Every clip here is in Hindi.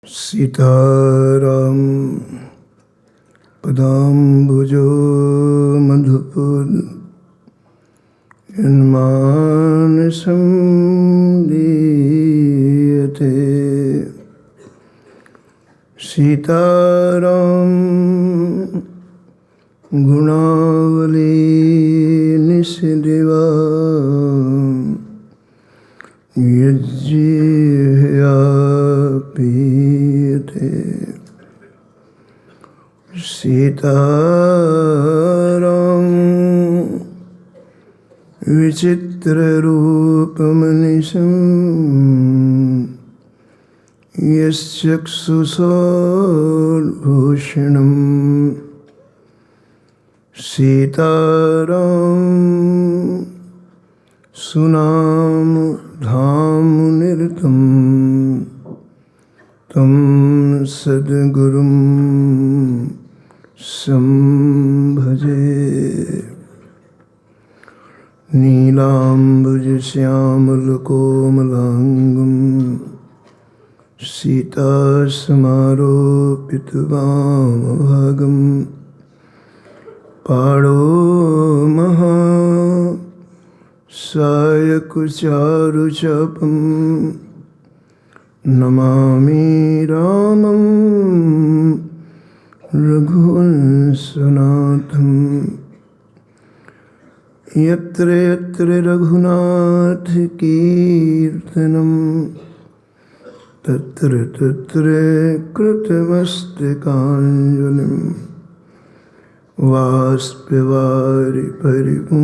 सीताराम पदाम्बुजो मधुपुर यन्मानसं लीयते। सीताराम गुणावली निशिदिवा यज्जिह्या पीयते। सीताराम विचित्ररूपमनिशं यश्चक्षुषोर्भूषणम्। सीताराम सुनाम धाम निरतं तं सद्गुरुं संभजे। नीलाम्बुजश्यामलकोमलाङ्गं सीतासमारोपितवामभागं पाणो महा सायकचारुचापं नमामि रामं रघुवंशनाथं। यत्र यत्र रघुनाथकीर्तनं तत्र तत्र कृतमस्तकाञ्जलिं वाष्पवारि परिपूर्णलोचनं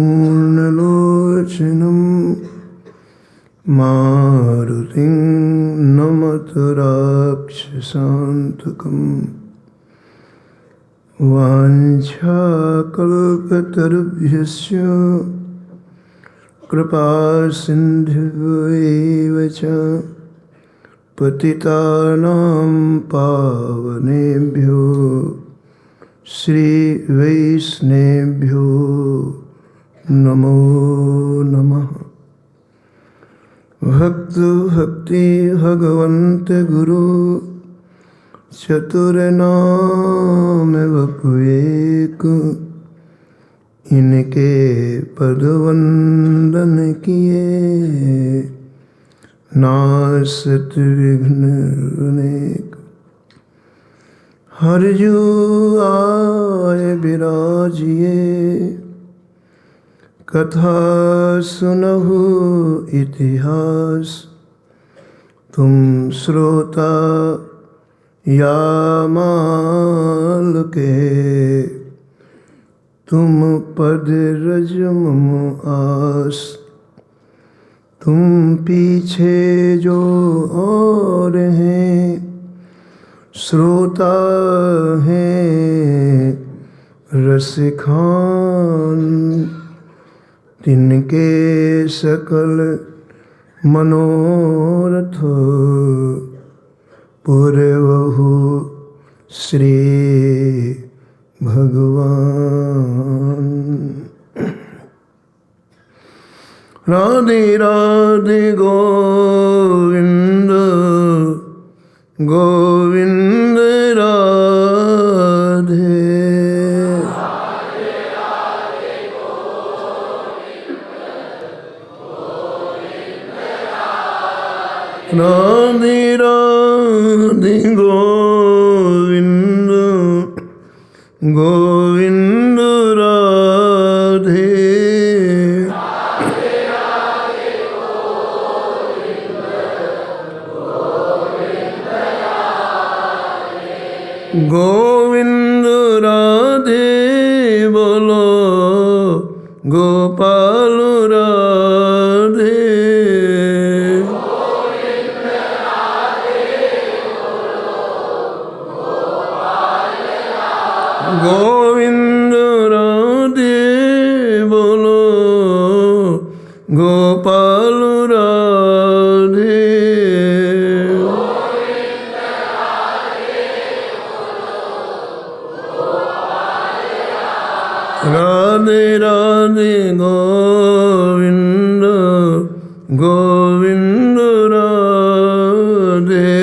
मारुतिं नमत राक्षसान्तकम्। वाञ्छाकल्पतरुभ्यश्च कृपासिन्धुभ्यैव च पतितानां पावनेभ्यो श्रीवैष्णवेभ्यो नमो नमः। भक्तो भक्ति भगवन्त गुरु चतुरनाम वपुएक। इनके पदवंदन किए नासत विघ्न अनेक। हरजू आय विराजिए कथा सुनहु इतिहास। तुम श्रोता या माल के तुम पद रज मम आस। तुम पीछे जो और हैं श्रोता हैं रसिखान। तिनके सकल मनोरथ पूरवहु श्री भगवान। राधे राधे गोविंद गोविंद राधे। राधे राधे गोविंद गोविंद राधे। गोविंद राधे बोलो गोपाल राधे। गोविंद राधे बोलो गोपाल राधे। राधे राधे गोविंद गोविंद राधे।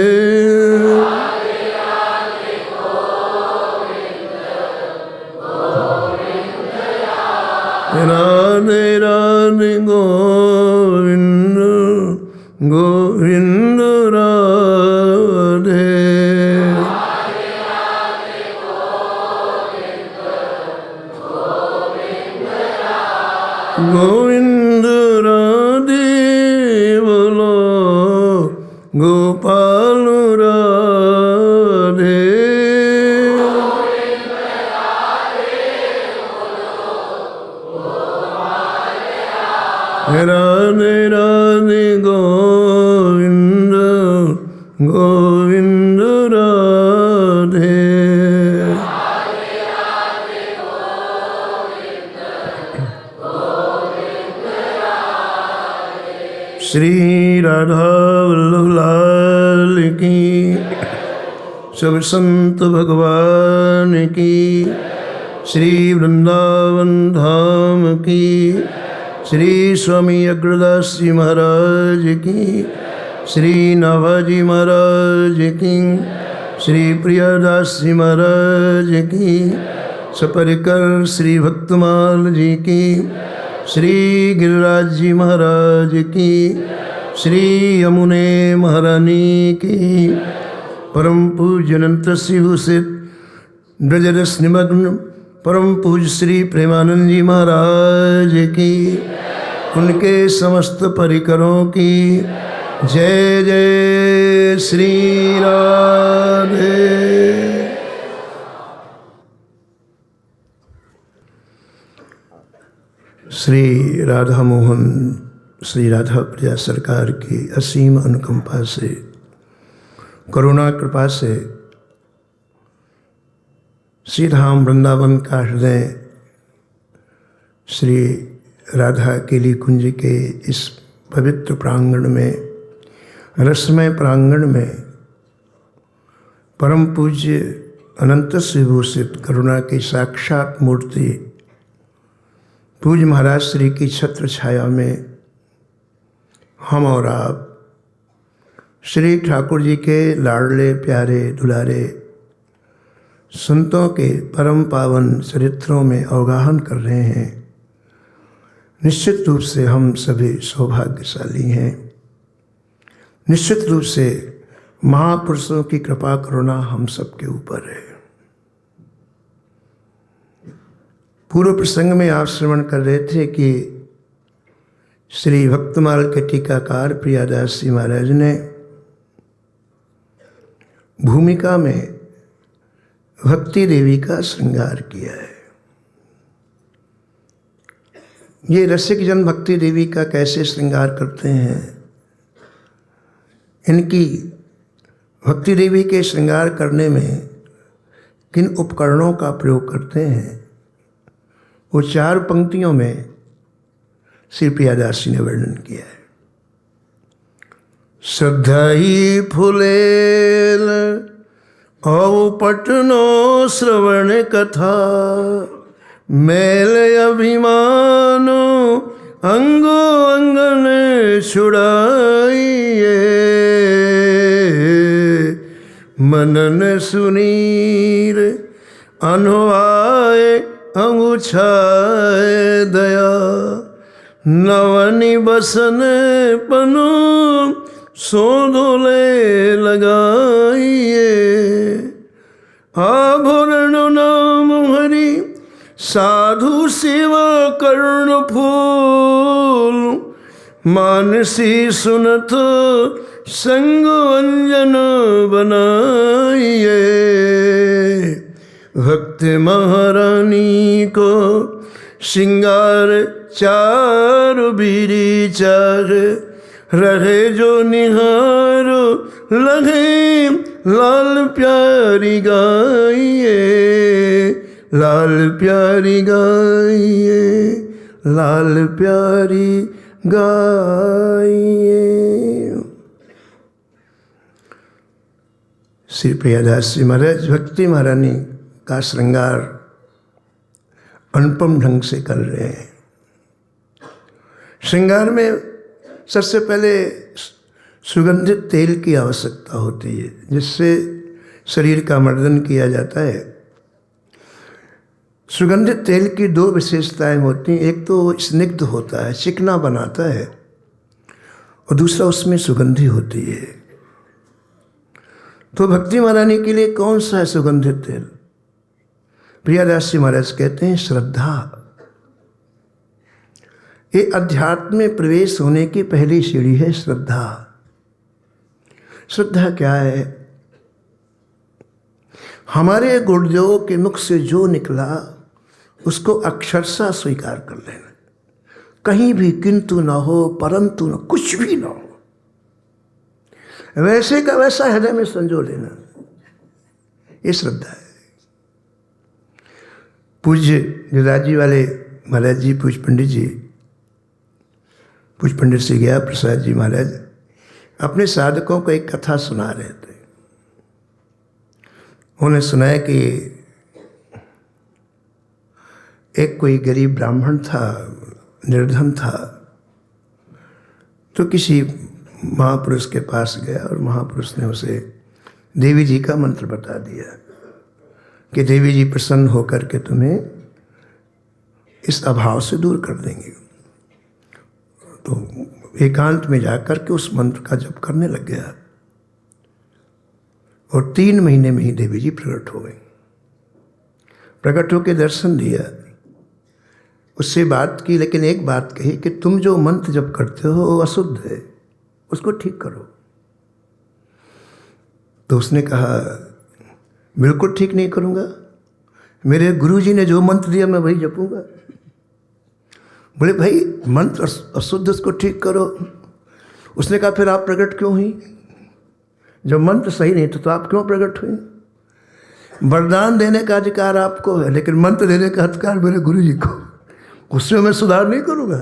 श्री राधा वल्लभ लाल की, सब संत भगवान की, श्री वृंदावन धाम की, श्री स्वामी अग्रदास जी महाराज की, श्री नाभाजी महाराज की, श्री प्रियदास जी महाराज की, सपरिकर श्री भक्तमाल जी की, श्री गिरिराज जी महाराज की, श्री यमुने महारानी की, परम पूज्य अनंत शिवसित ब्रजरस निमग्न परम पूज्य श्री प्रेमानंद जी महाराज की, उनके समस्त परिकरों की जय जय श्री राधे। श्री राधा मोहन श्री राधा प्रिया सरकार की असीम अनुकंपा से, करुणा कृपा से श्री धाम वृंदावन का हृदय श्री राधा केली कुंज के इस पवित्र प्रांगण में, रसमय प्रांगण में परम पूज्य अनंत विभूषित करुणा की साक्षात मूर्ति पूज्य महाराज श्री की छत्र छाया में हम और आप श्री ठाकुर जी के लाडले प्यारे दुलारे संतों के परम पावन चरित्रों में अवगाहन कर रहे हैं। निश्चित रूप से हम सभी सौभाग्यशाली हैं। निश्चित रूप से महापुरुषों की कृपा करुणा हम सबके ऊपर है। पूर्व प्रसंग में आप श्रवण कर रहे थे कि श्री भक्तमाल के टीकाकार प्रियादास जी महाराज ने भूमिका में भक्ति देवी का श्रृंगार किया है। ये रसिक जन भक्ति देवी का कैसे श्रृंगार करते हैं, इनकी भक्ति देवी के श्रृंगार करने में किन उपकरणों का प्रयोग करते हैं, वो 4 पंक्तियों में श्री प्रियादास जी ने वर्णन किया है। श्रद्धा ही फुलेल औपटनो श्रवण कथा, मेल अभिमानो अंगो अंगन छुड़ाइए, मनन सुनीर अनवाए अंगुछाए दया, नवनि बसन पनु सोधोले लगाइए, आभरण नाम हरि साधु शिव कर्ण फूल, मानसी सुनत संग अंजन बनाइए, भक्त महारानी को श्रृंगार 4 बीरी चार, रहे जो निहार लगे लाल प्यारी गाइए, लाल प्यारी गाइए, लाल प्यारी गाइए। श्री प्रियादास जी महाराज भक्ति महारानी का श्रृंगार अनुपम ढंग से कर रहे हैं। श्रृंगार में सबसे पहले सुगंधित तेल की आवश्यकता होती है, जिससे शरीर का मर्दन किया जाता है। सुगंधित तेल की 2 विशेषताएं होती हैं। एक तो स्निग्ध होता है, चिकना बनाता है, और दूसरा उसमें सुगंधी होती है। तो भक्ति महारानी के लिए कौन सा है सुगंधित तेल? प्रियादास जी महाराज कहते हैं श्रद्धा। ये अध्यात्म में प्रवेश होने की पहली सीढ़ी है श्रद्धा। श्रद्धा क्या है? हमारे गुरुदेवों के मुख से जो निकला उसको अक्षरशः स्वीकार कर लेना, कहीं भी किंतु ना हो, परंतु ना, कुछ भी ना हो, वैसे का वैसा हृदय में संजो लेना, ये श्रद्धा है। पूज्य गिरिराज जी वाले महाराज जी, पूज्य पंडित जी, पूज्य पंडित श्री गया प्रसाद जी महाराज अपने साधकों को एक कथा सुना रहे थे। उन्हें सुनाया कि एक कोई गरीब ब्राह्मण था, निर्धन था, तो किसी महापुरुष के पास गया और महापुरुष ने उसे देवी जी का मंत्र बता दिया कि देवी जी प्रसन्न होकर के तुम्हें इस अभाव से दूर कर देंगे। तो एकांत में जाकर के उस मंत्र का जप करने लग गया और 3 महीने में ही देवी जी प्रकट हो गई। प्रकट होकर दर्शन दिया, उससे बात की, लेकिन एक बात कही कि तुम जो मंत्र जप करते हो वो अशुद्ध है, उसको ठीक करो। तो उसने कहा बिल्कुल ठीक नहीं करूँगा, मेरे गुरुजी ने जो मंत्र दिया मैं वही जपूँगा। बोले भाई मंत्र अशुद्ध, उसको ठीक करो। उसने कहा फिर आप प्रकट क्यों हुई? जब मंत्र सही नहीं तो आप क्यों प्रकट हुई? वरदान देने का अधिकार आपको है, लेकिन मंत्र देने का अधिकार मेरे गुरुजी को। उसमें मैं सुधार नहीं करूँगा।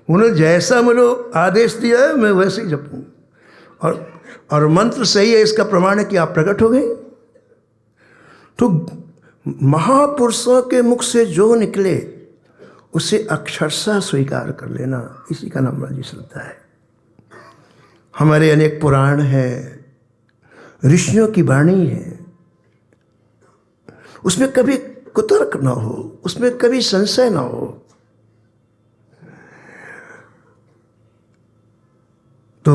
उन्होंने जैसा मुझे आदेश दिया है मैं वैसे ही जपूँ, और मंत्र सही है इसका प्रमाण है कि आप प्रकट हो गए। तो महापुरुषों के मुख से जो निकले उसे अक्षरशः स्वीकार कर लेना, इसी का नाम राजी श्रद्धा है। हमारे अनेक पुराण हैं, ऋषियों की वाणी है, उसमें कभी कुतर्क ना हो, उसमें कभी संशय ना हो। तो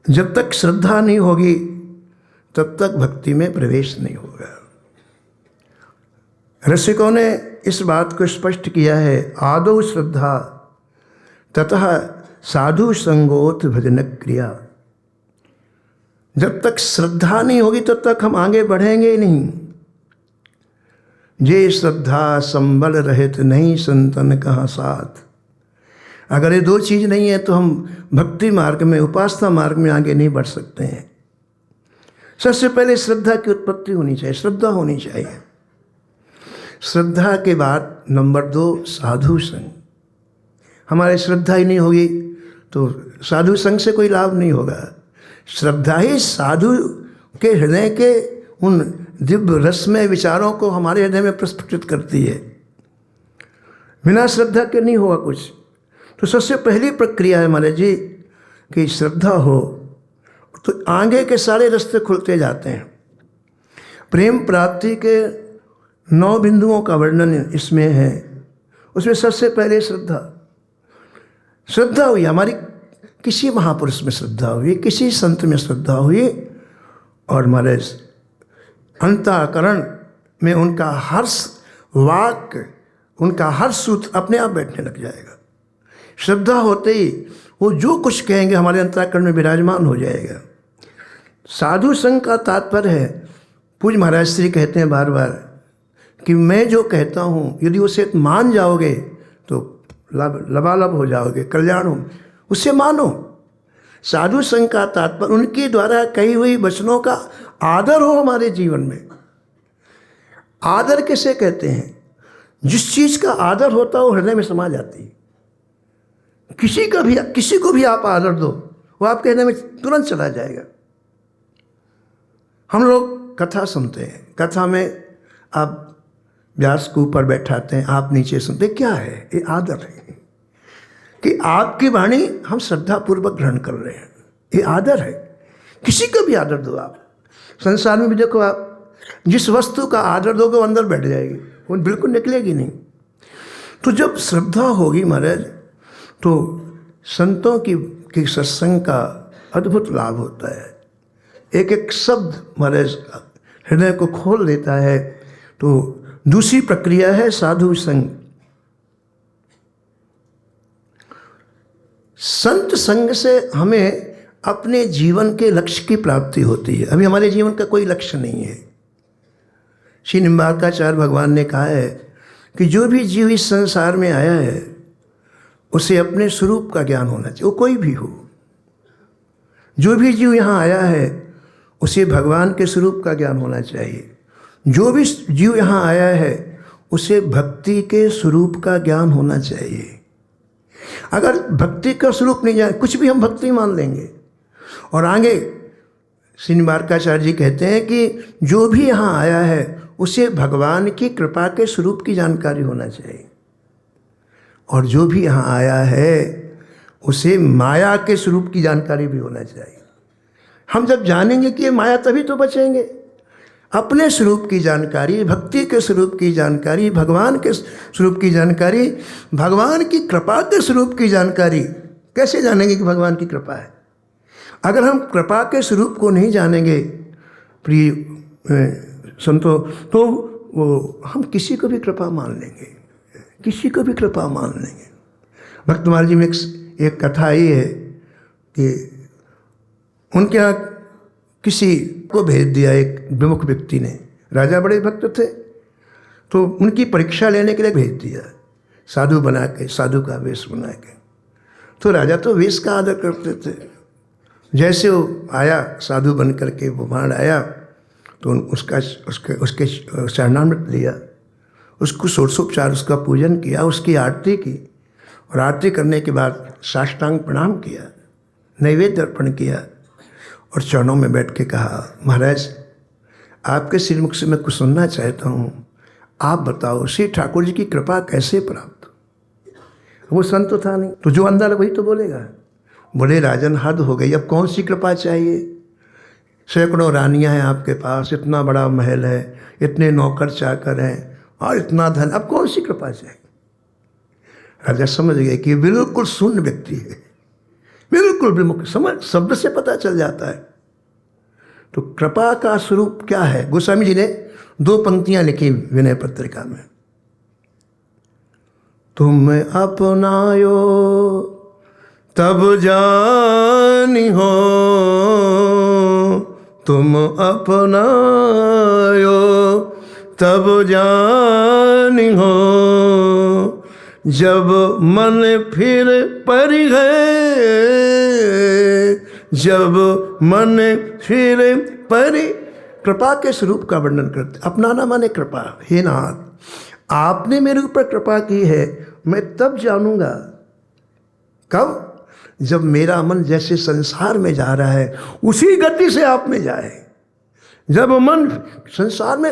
जब तक श्रद्धा नहीं होगी तब तक भक्ति में प्रवेश नहीं होगा। रसिकों ने इस बात को स्पष्ट किया है, आदौ श्रद्धा ततः साधु संगोत भजन क्रिया। जब तक श्रद्धा नहीं होगी तब तक हम आगे बढ़ेंगे ही नहीं। जे श्रद्धा संबल रहित नहीं संतन कहाँ साथ। अगर ये 2 चीज़ नहीं है तो हम भक्ति मार्ग में, उपासना मार्ग में आगे नहीं बढ़ सकते हैं। सबसे पहले श्रद्धा की उत्पत्ति होनी चाहिए, श्रद्धा होनी चाहिए। श्रद्धा के बाद नंबर 2 साधु संग। हमारे श्रद्धा ही नहीं होगी तो साधु संग से कोई लाभ नहीं होगा। श्रद्धा ही साधु के हृदय के उन दिव्य रसमय विचारों को हमारे हृदय में प्रस्फुटित करती है। बिना श्रद्धा के नहीं होगा कुछ। तो सबसे पहली प्रक्रिया है महाराज जी कि श्रद्धा हो तो आगे के सारे रास्ते खुलते जाते हैं। प्रेम प्राप्ति के 9 बिंदुओं का वर्णन इसमें है। उसमें सबसे पहले श्रद्धा। श्रद्धा हुई हमारी, किसी महापुरुष में श्रद्धा हुई, किसी संत में श्रद्धा हुई, और हमारे अंतःकरण में उनका हर वाक्य, उनका हर सूत्र अपने आप बैठने लग जाएगा। श्रद्धा होते ही वो जो कुछ कहेंगे हमारे अंतःकरण में विराजमान हो जाएगा। साधु संग का तात्पर्य है, पूज्य महाराज श्री कहते हैं बार बार कि मैं जो कहता हूँ यदि उसे मान जाओगे तो लबालब हो जाओगे, कल्याण हो, उसे मानो। साधु संग का तात्पर्य उनके द्वारा कही हुई वचनों का आदर हो हमारे जीवन में। आदर किसे कहते हैं? जिस चीज़ का आदर होता है वो हृदय में समा जाती है। किसी को भी आप आदर दो, वो आपके हृदय में तुरंत चला जाएगा। हम लोग कथा सुनते हैं, कथा में आप व्यास को ऊपर बैठाते हैं, आप नीचे सुनते, क्या है? ये आदर है कि आपकी वाणी हम श्रद्धापूर्वक ग्रहण कर रहे हैं। ये आदर है। किसी को भी आदर दो आप। संसार में भी देखो, आप जिस वस्तु का आदर दोगे वो अंदर बैठ जाएगी, वो बिल्कुल निकलेगी नहीं। तो जब श्रद्धा होगी महाराज तो संतों की सत्संग का अद्भुत लाभ होता है। एक एक शब्द महाराज हृदय को खोल देता है। तो दूसरी प्रक्रिया है साधु संग। संत संग से हमें अपने जीवन के लक्ष्य की प्राप्ति होती है। अभी हमारे जीवन का कोई लक्ष्य नहीं है। श्री निम्बार्काचार्य भगवान ने कहा है कि जो भी जीव इस संसार में आया है उसे अपने स्वरूप का ज्ञान होना चाहिए, वो कोई भी हो। जो भी जीव यहाँ आया है उसे भगवान के स्वरूप का ज्ञान होना चाहिए। जो भी जीव यहाँ आया है उसे भक्ति के स्वरूप का ज्ञान होना चाहिए। अगर भक्ति का स्वरूप नहीं जाए, कुछ भी हम भक्ति मान लेंगे। और आगे श्री निम्बार्काचार्य जी कहते हैं कि जो भी यहाँ आया है उसे भगवान की कृपा के स्वरूप की जानकारी होना चाहिए, और जो भी यहाँ आया है उसे माया के स्वरूप की जानकारी भी होना चाहिए। हम जब जानेंगे कि ये माया, तभी तो बचेंगे। अपने स्वरूप की जानकारी, भक्ति के स्वरूप की जानकारी, भगवान के स्वरूप की जानकारी, भगवान की कृपा के स्वरूप की जानकारी कैसे जानेंगे कि भगवान की कृपा है? अगर हम कृपा के स्वरूप को नहीं जानेंगे प्रिय संतो, तो वो हम किसी को भी कृपा मान लेंगे, किसी को भी कृपा मान लेंगे। भक्तमाल जी में एक कथा ये है कि उनके यहाँ किसी को भेज दिया, एक विमुख व्यक्ति ने। राजा बड़े भक्त थे, तो उनकी परीक्षा लेने के लिए भेज दिया, साधु बना के, साधु का वेश बना के। तो राजा तो वेश का आदर करते थे। जैसे वो आया साधु बन करके, वो वहाँ आया तो उसके शरणामृत लिया, उसको षोडशोपचार, उसका पूजन किया, उसकी आरती की, और आरती करने के बाद साष्टांग प्रणाम किया, नैवेद्य अर्पण किया, और चरणों में बैठ के कहा, महाराज आपके श्रीमुख से मैं कुछ सुनना चाहता हूँ, आप बताओ श्री ठाकुर जी की कृपा कैसे प्राप्त? वो संत तो था नहीं, तो जो अंदर वही तो बोलेगा। बोले राजन हद हो गई, अब कौन सी कृपा चाहिए? सैकड़ों रानियां हैं आपके पास, इतना बड़ा महल है, इतने नौकर चाकर हैं, और इतना धन, अब कौन सी कृपा चाहिए? राजा समझ गए कि बिल्कुल शून्य व्यक्ति है, बिल्कुल विमुख, समझ शब्द से पता चल जाता है। तो कृपा का स्वरूप क्या है? गोस्वामी जी ने 2 पंक्तियां लिखी विनय पत्रिका में। तुम अपनायो तब जानी हो, तुम अपनायो तब जानी हो, जब मन फिर परि गए, जब मन फिर परि। कृपा के स्वरूप का वर्णन करते। अपनाना माने कृपा। हे नाथ, आपने मेरे ऊपर कृपा की है, मैं तब जानूंगा। कब? जब मेरा मन जैसे संसार में जा रहा है उसी गति से आप में जाए। जब मन संसार में,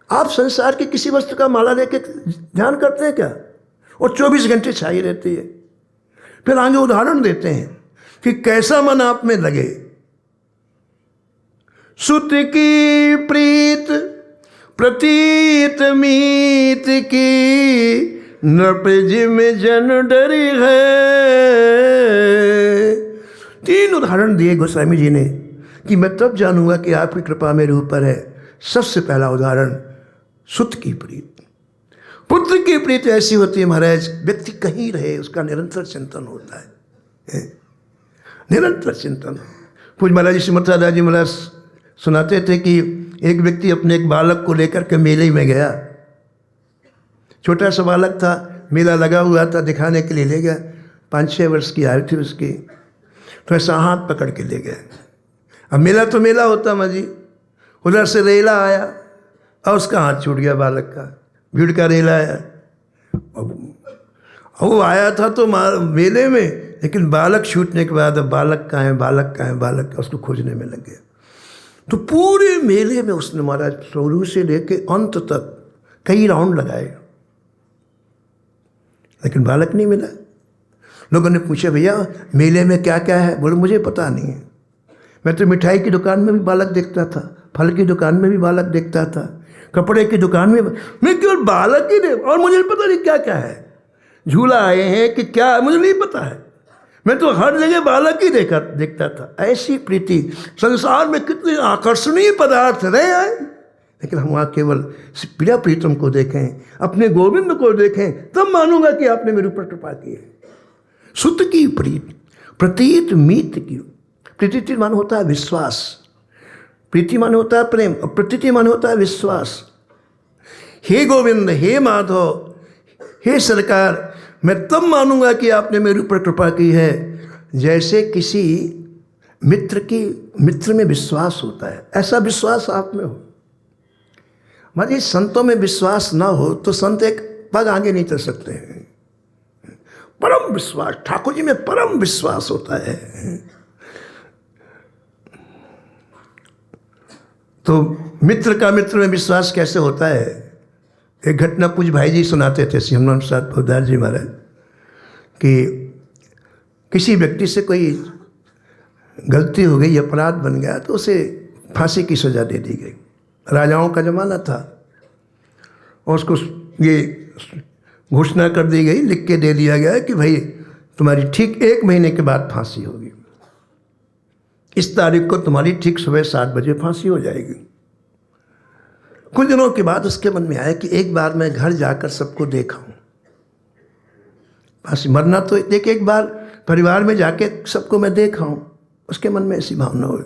आप संसार की किसी वस्तु का माला लेके ध्यान करते हैं क्या? और 24 घंटे छाई रहती है। फिर आगे उदाहरण देते हैं कि कैसा मन आप में लगे। सुत की प्रीत प्रतीत मीत की, नृप जिम जन डरी है। 3 उदाहरण दिए गोस्वामी जी ने कि मैं तब जानूंगा कि आपकी कृपा मेरे ऊपर है। सबसे पहला उदाहरण सुत की प्रीत। पुत्र की प्रीति ऐसी होती है महाराज, व्यक्ति कहीं रहे उसका निरंतर चिंतन होता है, निरंतर चिंतन। पूज्य महाराज श्रीमद दादा जी महाराज सुनाते थे कि एक व्यक्ति अपने एक बालक को लेकर के मेले में गया। छोटा सा बालक था, मेला लगा हुआ था, दिखाने के लिए ले गया। 5-6 वर्ष की आयु थी उसकी। तो ऐसा हाथ पकड़ के ले गए। अब मेला तो मेला होता माजी, उधर से रेला आया और उसका हाथ छूट गया बालक का। भीड़ का रेला आया, वो आया था तो मेले में, लेकिन बालक छूटने के बाद अब बालक कहाँ है, बालक कहाँ है, बालक का, उसको खोजने में लग गया। तो पूरे मेले में उसने महाराज शुरू से लेके अंत तक कई राउंड लगाए, लेकिन बालक नहीं मिला। लोगों ने पूछा भैया मेले में क्या क्या है? बोले मुझे पता नहीं है, मैं तो मिठाई की दुकान में भी बालक देखता था, फल की दुकान में भी बालक देखता था, कपड़े की दुकान में, मैं केवल बालक ही नहीं, और मुझे पता नहीं क्या क्या है। झूला आए हैं कि क्या, मुझे नहीं पता है, मैं तो हर जगह बालक ही देखता था। ऐसी प्रीति, संसार में कितने आकर्षणीय पदार्थ रहे आए, लेकिन हम वहाँ केवल प्रिया प्रीतम को देखें, अपने गोविंद को देखें, तब मानूंगा कि आपने मेरे ऊपर कृपा की है। सुत की प्रीति प्रतीत मीत की। प्रीति मान होता है विश्वास, प्रीति मान होता है प्रेम, और प्रतीति मान होता है विश्वास। हे गोविंद, हे माधव, हे सरकार, मैं तब मानूंगा कि आपने मेरे ऊपर कृपा की है जैसे किसी मित्र में विश्वास होता है, ऐसा विश्वास आप में हो। मानिए संतों में विश्वास ना हो तो संत एक पग आगे नहीं चल सकते हैं। परम विश्वास, ठाकुर जी में परम विश्वास होता है। तो मित्र का मित्र में विश्वास कैसे होता है? एक घटना पूज भाई जी सुनाते थे, सिमरन प्रसाद पोद्दार जी महाराज, कि किसी व्यक्ति से कोई गलती हो गई, अपराध बन गया, तो उसे फांसी की सज़ा दे दी गई। राजाओं का ज़माना था और उसको ये घोषणा कर दी गई, लिख के दे दिया गया कि भाई तुम्हारी ठीक 1 महीने के बाद फांसी होगी, इस तारीख को तुम्हारी ठीक सुबह 7 बजे फांसी हो जाएगी। कुछ दिनों के बाद उसके मन में आया कि एक बार मैं घर जाकर सबको देखा, फांसी मरना तो एक बार परिवार में जाके सबको मैं देखा हूँ। उसके मन में ऐसी भावना हुई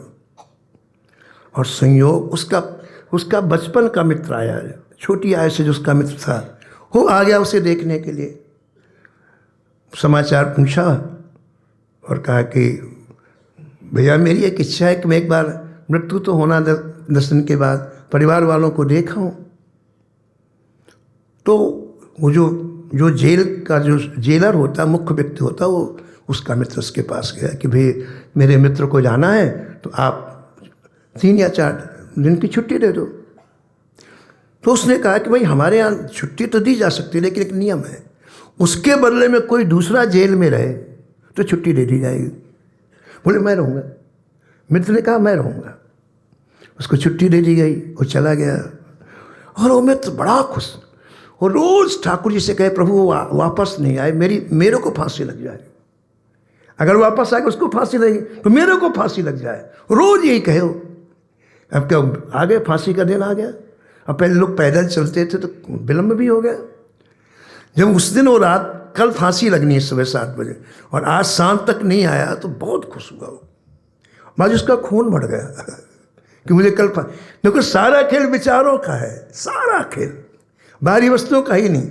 और संयोग उसका बचपन का मित्र आया, छोटी आय से जो उसका मित्र था, वो आ गया उसे देखने के लिए। समाचार पूछा और कहा कि भैया मेरी एक इच्छा है कि मैं एक बार, मृत्यु तो होना 10 दिन के बाद, परिवार वालों को देखा हूँ। तो वो जो जेल का जो जेलर होता, मुख्य व्यक्ति होता, वो उसका मित्र उसके पास गया कि भाई मेरे मित्र को जाना है, तो आप 3 या 4 दिन की छुट्टी दे दो। तो उसने कहा कि भाई हमारे यहाँ छुट्टी तो दी जा सकती है, लेकिन एक नियम है, उसके बदले में कोई दूसरा जेल में रहे तो छुट्टी दे दी जाएगी। बोले मैं रहूँगा। मित्र ने कहा मैं रहूँगा। उसको छुट्टी दे दी गई, वो चला गया और वो मित्र बड़ा खुश, और रोज़ ठाकुर जी से कहे प्रभु वापस नहीं आए, मेरे को फांसी लग जाए, अगर वापस आए उसको फांसी लगी तो मेरे को फांसी लग जाए, रोज़ यही कहे। अब क्या आ गए, फांसी का दिन आ गया। अब पहले लोग पैदल चलते थे तो विलम्ब भी हो गया। जब उस दिन वो रात, कल फांसी लगनी है सुबह 7 बजे, और आज शाम तक नहीं आया तो बहुत खुश हुआ वो। आज उसका खून बढ़ गया कि मुझे कल देखो, सारा खेल विचारों का है, सारा खेल बाहरी वस्तुओं का ही नहीं।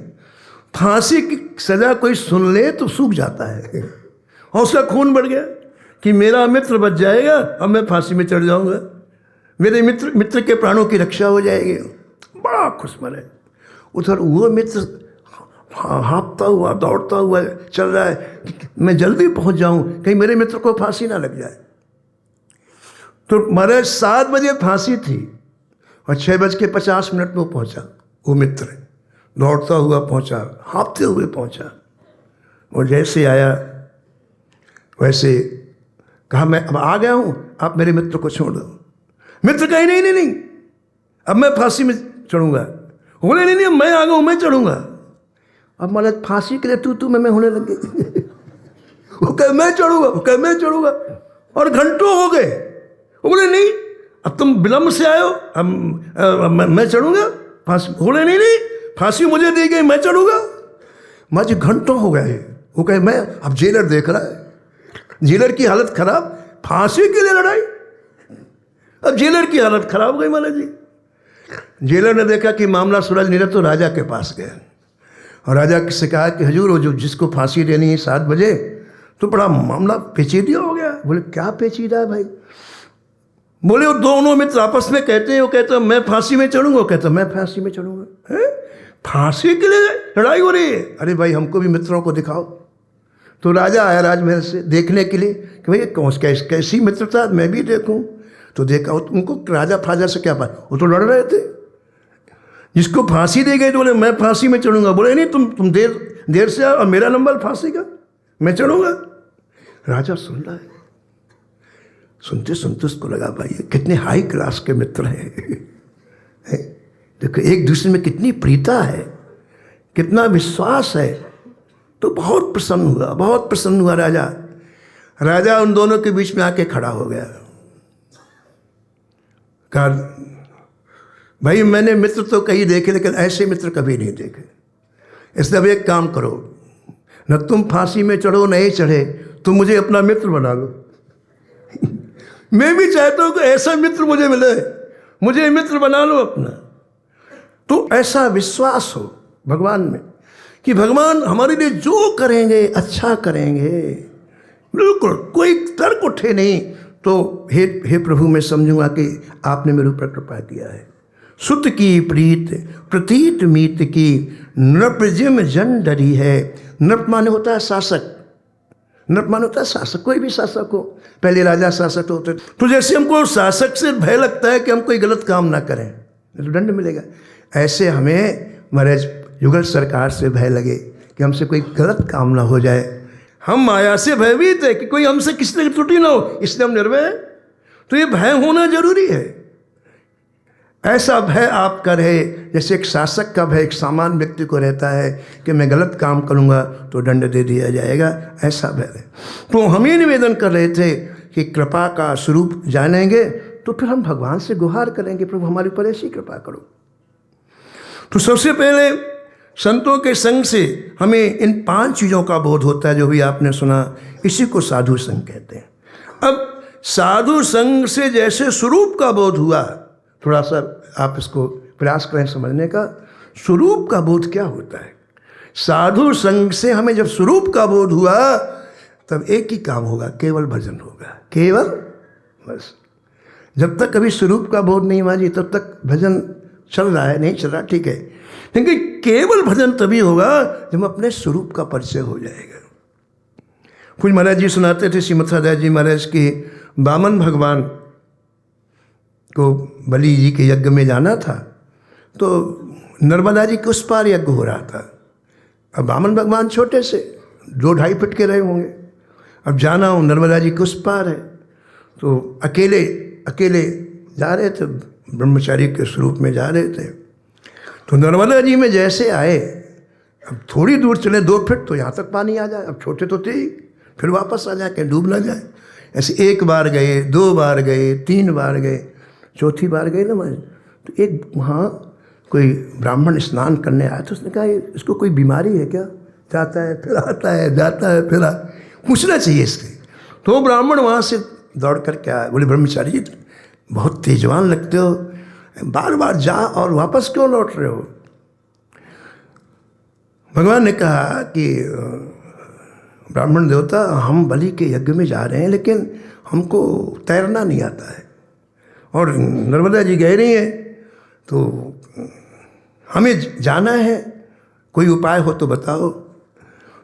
फांसी की सजा कोई सुन ले तो सूख जाता है, और उसका खून बढ़ गया कि मेरा मित्र बच जाएगा, अब मैं फांसी में चढ़ जाऊंगा, मेरे मित्र के प्राणों की रक्षा हो जाएगी। बड़ा खुश मन है। उधर वो मित्र हाँफता हुआ, दौड़ता हुआ चल रहा है कि मैं जल्दी पहुंच जाऊं, कहीं मेरे मित्र को फांसी ना लग जाए। तो महाराज 7 बजे फांसी थी और 6:50 में वो पहुंचा। वो मित्र दौड़ता हुआ पहुंचा, हाँफते हुए पहुंचा, और जैसे आया वैसे कहा मैं अब आ गया हूं, आप मेरे मित्र को छोड़ दो। मित्र कहे नहीं, अब मैं फांसी में चढ़ूंगा। बोले नहीं, मैं आ गया हूं, मैं चढ़ूंगा। अब महाराज फांसी के लिए तू मैं होने लग गई। वो कहे मैं चढ़ूंगा, वो कहे मैं चढ़ूंगा, और घंटों हो गए। वो बोले नहीं, अब तुम विलम्ब से आए हो, अब मैं चढ़ूंगा फांसी। बोले नहीं, फांसी मुझे दी गई, मैं चढ़ूंगा। मुझे घंटों हो गए। वो कहे मैं, अब जेलर देख रहा है, जेलर की हालत खराब, फांसी के लिए लड़ाई। अब जेलर की हालत खराब हो गई महाराज जी। जेलर ने देखा कि मामला सुलझ नहीं रहा, तो राजा के पास गया और राजा से कहा कि हजूर, वो जो जिसको फांसी देनी है 7 बजे, तो बड़ा मामला पेचीदा हो गया। बोले क्या पेचीदा है भाई? बोले वो दोनों मित्र आपस में कहते हैं, वो कहते हैं मैं फांसी में चढ़ूंगा, वो कहता मैं फांसी में चढ़ूंगा। है फांसी के लिए लड़ाई हो रही है? अरे भाई हमको भी मित्रों को दिखाओ। तो राजा आया राजमहल से देखने के लिए कि भाई कौन कैसी मित्रता, मैं भी देखूं। तो देखा उनको राजा फाजा से क्या बात, वो तो लड़ रहे थे। जिसको फांसी दी गई तो बोले मैं फांसी में चढ़ूंगा। बोले नहीं, तुम देर से आओ और मेरा नंबर फांसी का, मैं चढ़ूंगा। राजा सुन रहा है, सुनते सुनते उसको लगा भाई कितने हाई क्लास के मित्र हैं। देखो एक दूसरे में कितनी प्रीता है, कितना विश्वास है। तो बहुत प्रसन्न हुआ राजा उन दोनों के बीच में आके खड़ा हो गया। कहा भाई मैंने मित्र तो कहीं देखे, लेकिन ऐसे मित्र कभी नहीं देखे। इसलिए अब एक काम करो, न तुम फांसी में चढ़ो नहीं चढ़े, तुम मुझे अपना मित्र बना लो। मैं भी चाहता हूं कि ऐसा मित्र मुझे मिले, मुझे मित्र बना लो अपना। तो ऐसा विश्वास हो भगवान में कि भगवान हमारे लिए जो करेंगे अच्छा करेंगे, बिल्कुल कोई तर्क उठे नहीं तो हे प्रभु मैं समझूंगा कि आपने मेरे ऊपर कृपा किया है। सुत की प्रीत प्रतीत मीत की, नृप जिम जन डरी है। नृप माने होता है शासक, नृप माने होता है शासक, कोई भी शासक हो, पहले राजा शासक होते। तो जैसे हमको शासक से भय लगता है कि हम कोई गलत काम ना करें तो दंड मिलेगा, ऐसे हमें महाराज युगल सरकार से भय लगे कि हमसे कोई गलत काम ना हो जाए। हम माया से भयभीत है कि कोई हमसे किसी तरह की त्रुटि ना हो, इसलिए हम निर्भय हैं। तो ये भय होना जरूरी है। ऐसा भय आपका रहे जैसे एक शासक का भय एक सामान्य व्यक्ति को रहता है कि मैं गलत काम करूंगा तो दंड दे दिया जाएगा, ऐसा भय रहे। तो हम ही निवेदन कर रहे थे कि कृपा का स्वरूप जानेंगे तो फिर हम भगवान से गुहार करेंगे, प्रभु हमारे ऊपर ऐसी कृपा करो। तो सबसे पहले संतों के संग से हमें इन 5 चीज़ों का बोध होता है जो भी आपने सुना, इसी को साधु संग कहते हैं। अब साधु संग से जैसे स्वरूप का बोध हुआ, थोड़ा सा आप इसको प्रयास करें समझने का, स्वरूप का बोध क्या होता है। साधु संग से हमें जब स्वरूप का बोध हुआ तब एक ही काम होगा, केवल भजन होगा, केवल बस। जब तक कभी स्वरूप का बोध नहीं हुआ जी तब तक भजन चल रहा है, नहीं चल रहा, ठीक है, लेकिन केवल भजन तभी होगा जब अपने स्वरूप का परिचय हो जाएगा। कुछ महाराज जी सुनाते थे, श्रीमद सदानंद जी महाराज की वामन भगवान को बलि जी के यज्ञ में जाना था, तो नर्मदा जी के उस पार यज्ञ हो रहा था। अब वामन भगवान छोटे से 2-2.5 फीट के रहे होंगे, अब जाना हो नर्मदा जी के उस पार है, तो अकेले जा रहे थे, ब्रह्मचारी के स्वरूप में जा रहे थे। तो नर्मदा जी में जैसे आए, अब थोड़ी दूर चले 2 फीट तो यहाँ तक पानी आ जाए, अब छोटे तो थे ही, फिर वापस आ जाए, कहीं डूब ना जाए। ऐसे 1 बार गए, 2 बार गए, 3 बार गए, चौथी बार गए ना मैं, तो एक वहाँ कोई ब्राह्मण स्नान करने आया, तो उसने कहा इसको कोई बीमारी है क्या, जाता है फिर आता है, जाता है फिर पूछना चाहिए इसके। तो ब्राह्मण वहाँ से दौड़ कर के आया, बोले ब्रह्मचारी जी बहुत तेजवान लगते हो, बार बार जा और वापस क्यों लौट रहे हो। भगवान ने कहा कि ब्राह्मण देवता, हम बलि के यज्ञ में जा रहे हैं लेकिन हमको तैरना नहीं आता है और नर्मदा जी गहरी है, तो हमें जाना है, कोई उपाय हो तो बताओ।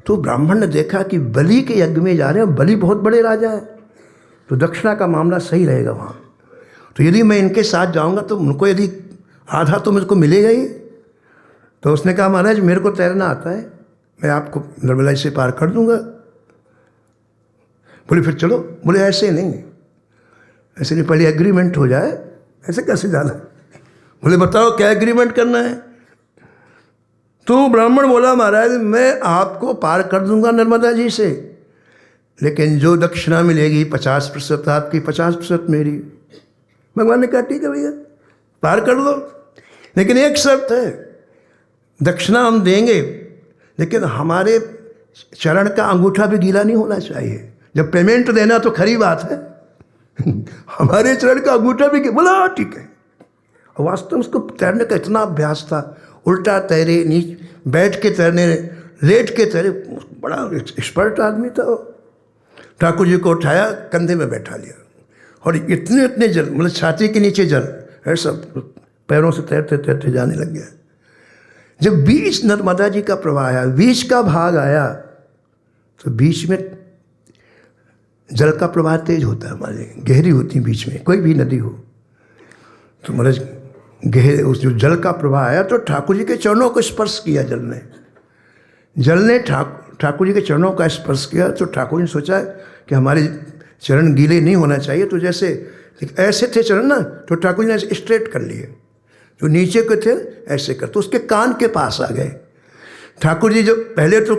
तो ब्राह्मण ने देखा कि बलि के यज्ञ में जा रहे हैं, बलि बहुत बड़े राजा है, तो दक्षिणा का मामला सही रहेगा वहाँ, तो यदि मैं इनके साथ जाऊँगा तो उनको यदि आधा तो मुझको मिलेगा ही। तो उसने कहा महाराज मेरे को तैरना आता है, मैं आपको नर्मदा से पार कर दूंगा। बोले फिर चलो। बोले ऐसे नहीं, ऐसे नहीं, पहले एग्रीमेंट हो जाए, ऐसे कैसे जाना। बोले बताओ क्या एग्रीमेंट करना है। तो ब्राह्मण बोला महाराज मैं आपको पार कर दूंगा नर्मदा जी से, लेकिन जो दक्षिणा मिलेगी 50% आपकी, 50% मेरी। भगवान ने कहा ठीक है भैया पार कर दो, लेकिन एक शर्त है, दक्षिणा हम देंगे लेकिन हमारे चरण का अंगूठा भी गीला नहीं होना चाहिए। जब पेमेंट देना तो खरी बात है हमारे चरण का अंगूठा भी, बोला ठीक है। और वास्तव में उसको तैरने का इतना अभ्यास था, उल्टा तैरे, नीचे बैठ के तैरने, लेट के तैरे, बड़ा एक्सपर्ट आदमी था। ठाकुर जी को उठाया, कंधे में बैठा लिया और इतने जल, मतलब छाती के नीचे जल, ऐसा पैरों से तैरते तैरते जाने लग गया। जब बीच नर्मदा जी का प्रवाह आया, बीच का भाग आया, तो बीच में जल का प्रवाह तेज होता है, हमारे गहरी होती है बीच में, कोई भी नदी हो तो मतलब गहरे, उस जो जल का प्रवाह आया तो ठाकुर जी के चरणों को स्पर्श किया जल ने ठाकुर जी के चरणों का स्पर्श किया। तो ठाकुर जी ने सोचा कि हमारे चरण गीले नहीं होना चाहिए, तो जैसे ऐसे थे चरण ना, तो ठाकुर जी ने स्ट्रेट कर लिए, जो नीचे के थे ऐसे कर, तो उसके कान के पास आ गए। ठाकुर जी जब पहले तो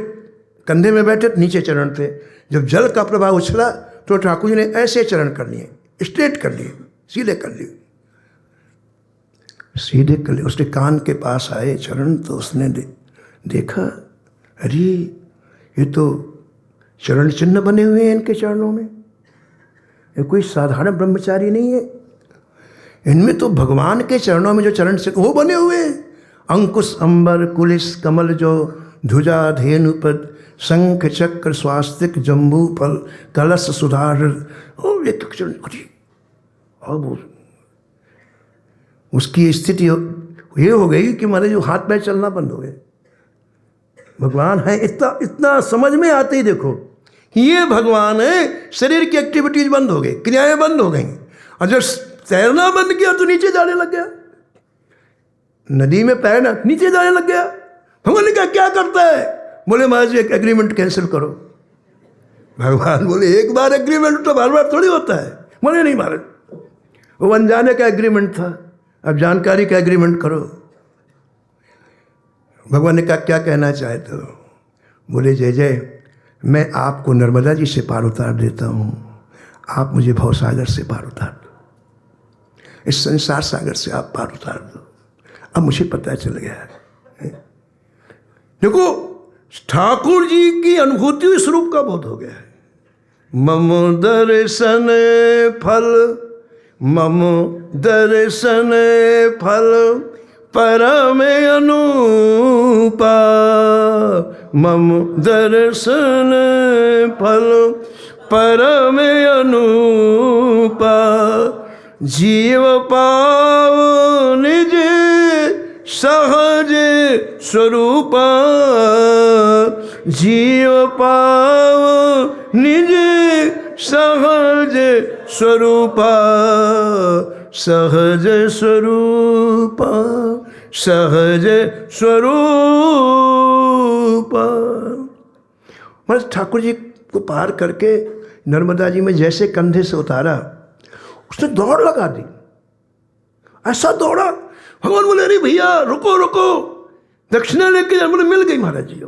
कंधे में बैठे, नीचे चरण थे, जब जल का प्रवाह उछला तो ठाकुर जी ने ऐसे चरण कर लिए, स्ट्रेट कर लिए, सीधे कर लिए, सीधे कर लिए। उसके कान के पास आए चरण, तो उसने देखा अरे ये तो चरण चिन्ह बने हुए हैं इनके चरणों में, ये कोई साधारण ब्रह्मचारी नहीं है, इनमें तो भगवान के चरणों में जो चरण चिन्ह वो बने हुए हैं। अंकुश अंबर कुलिस कमल जो ध्वजा धेनुपद शंख चक्र स्वास्तिक जम्बू फल कलश सुधार, और एक चरण, और वो उसकी स्थिति ये हो गई कि मारे जो हाथ पैर चलना बंद हो गए। भगवान है इतना इतना समझ में आते ही देखो ये भगवान है, शरीर की एक्टिविटीज बंद हो गई, क्रियाएं बंद हो गई, और जब तैरना बंद किया तो नीचे जाने लग गया, नदी में तैरना नीचे जाने लग गया। भगवान ने कहा क्या करता है? बोले महाराज एक एग्रीमेंट कैंसिल करो। भगवान बोले एक बार एग्रीमेंट तो बार बार थोड़ी होता है। बोले नहीं महाराज, वो अनजाने का एग्रीमेंट था, अब जानकारी का एग्रीमेंट करो। भगवान ने कहा क्या कहना चाहते हो? बोले जय जय, मैं आपको नर्मदा जी से पार उतार देता हूँ, आप मुझे भवसागर से पार उतार दो, इस संसार सागर से आप पार उतार दो। अब मुझे पता चल गया है। देखो ठाकुर जी की अनुभूति स्वरूप का बोध हो गया है। मम दर्शन फल, मम दर्शन फल परम अनुपा, मम दर्शन फल परम अनुपा, जीव पाव निज सहज स्वरूपा, जीव पाव निज सहज स्वरूपा, सहज स्वरूपा, सहज स्वरूपा। बस ठाकुर जी को पार करके नर्मदा जी में जैसे कंधे से उतारा, उसने दौड़ लगा दी, ऐसा दौड़ा। भगवान बोले अरे भैया रुको रुको, दक्षिणा लेके बोले मिल गई महाराज जी।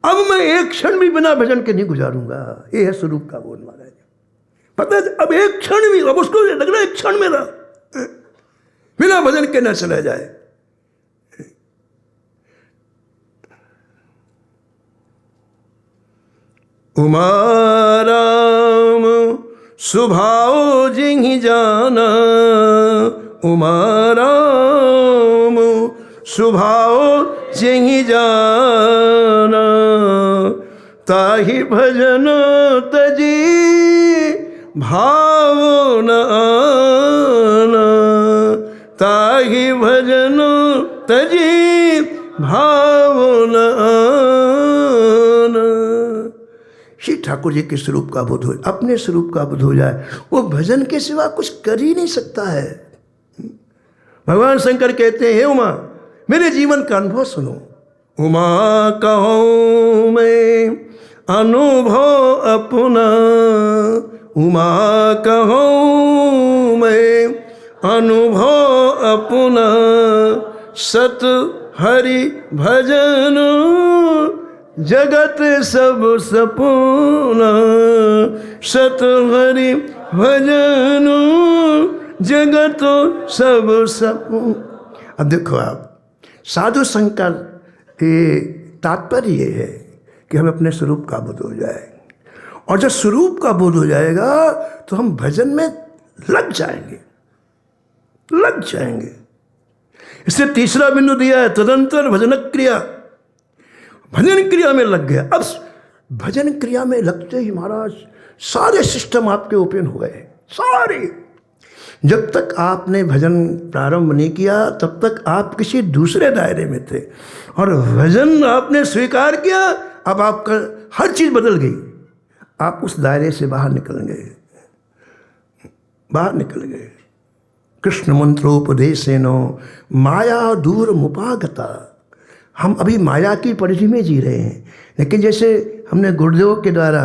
अब मैं एक क्षण भी बिना भजन के नहीं गुजारूंगा। ये है स्वरूप का बोध महाराज। पता है अब एक क्षण भी, अब उसको लग रहा है एक क्षण मेरा बिना भजन के न चला जाए। उमा राम स्वभाव जिहि जाना, उमा राम स्वभाव जिहि जाना, ताहि भजन तजी भाव न आना, ताहि भजन तजी भाव न आना। श्री ठाकुर जी के स्वरूप का बोध हो, अपने स्वरूप का बोध हो जाए, वो भजन के सिवा कुछ कर ही नहीं सकता है। भगवान शंकर कहते हैं हे उमा मेरे जीवन का अनुभव सुनो। उमा कहूँ मैं अनुभव अपना, उमा कहूँ मैं अनुभव अपना, सत हरि भजन जगत सब सपूना, सत हरि भजन जगत सब सपूना। अब देखो आप साधु संकर ये तात्पर्य ये है कि हम अपने स्वरूप का बोध हो जाए, और जब स्वरूप का बोध हो जाएगा तो हम भजन में लग जाएंगे, लग जाएंगे। इससे तीसरा बिंदु दिया है तदंतर भजन क्रिया। भजन क्रिया में लग गया। अब भजन क्रिया में लगते ही महाराज सारे सिस्टम आपके ओपन हो गए, सारे। जब तक आपने भजन प्रारंभ नहीं किया तब तक आप किसी दूसरे दायरे में थे, और भजन आपने स्वीकार किया, अब आपका हर चीज़ बदल गई। आप उस दायरे से बाहर निकल गए, बाहर निकल गए। कृष्ण मंत्रोपदेशेनो माया दूर मुपागता। हम अभी माया की परिधि में जी रहे हैं, लेकिन जैसे हमने गुरुदेव के द्वारा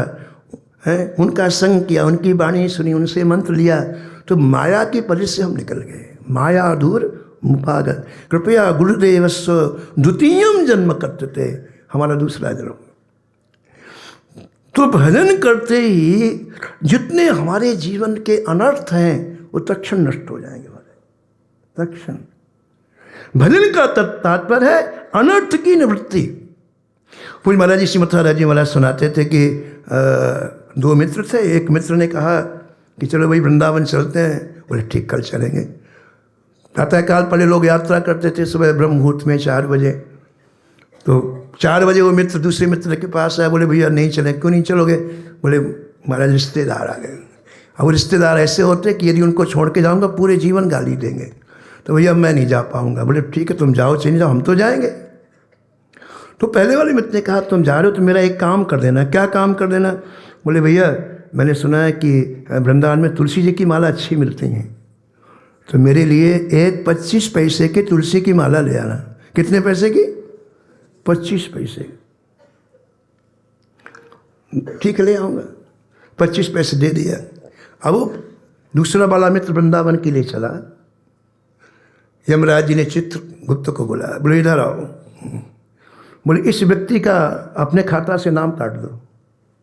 उनका संग किया, उनकी वाणी सुनी, उनसे मंत्र लिया, तो माया की परिधि से हम निकल गए। माया दूर मुपागत कृपया गुरुदेवस्व द्वितीयम जन्म कर्तते, हमारा दूसरा जन्म। तो भजन करते ही जितने हमारे जीवन के अनर्थ हैं वो तत्क्षण नष्ट हो जाएंगे हमारे, तत्क्षण। भजन का तात्पर्य है अनर्थ की निवृत्ति। पूज्य महाराज जी श्रीमद राज जी महाराज सुनाते थे कि दो मित्र थे। एक मित्र ने कहा कि चलो भाई वृंदावन चलते हैं। बोले ठीक, कल चलेंगे। प्रातःकाल पहले लोग यात्रा करते थे सुबह ब्रह्म मुहूर्त में 4 बजे। तो 4 बजे वो मित्र दूसरे मित्र के पास आए, बोले भैया नहीं चलें। क्यों नहीं चलोगे? बोले महाराज रिश्तेदार आ गए। अब रिश्तेदार ऐसे होते कि यदि उनको छोड़ के जाऊंगा पूरे जीवन गाली देंगे, तो भैया मैं नहीं जा पाऊंगा। बोले ठीक है तुम जाओ, चले जाओ, हम तो जाएंगे। तो पहले वाले मित्र ने कहा तुम जा रहे हो तो मेरा एक काम कर देना। क्या काम कर देना? बोले भैया मैंने सुना है कि वृंदावन में तुलसी जी की माला अच्छी मिलती हैं, तो मेरे लिए एक 25 पैसे की तुलसी की माला ले आना। कितने पैसे की? 25 पैसे। ठीक है ले आऊँगा। 25 पैसे दे दिया। अब वो दूसरा वाला मित्र वृंदावन के लिए चला। यमराज जी ने चित्रगुप्त को बुलाया, बोले इधर आओ। बोले इस व्यक्ति का अपने खाता से नाम काट दो।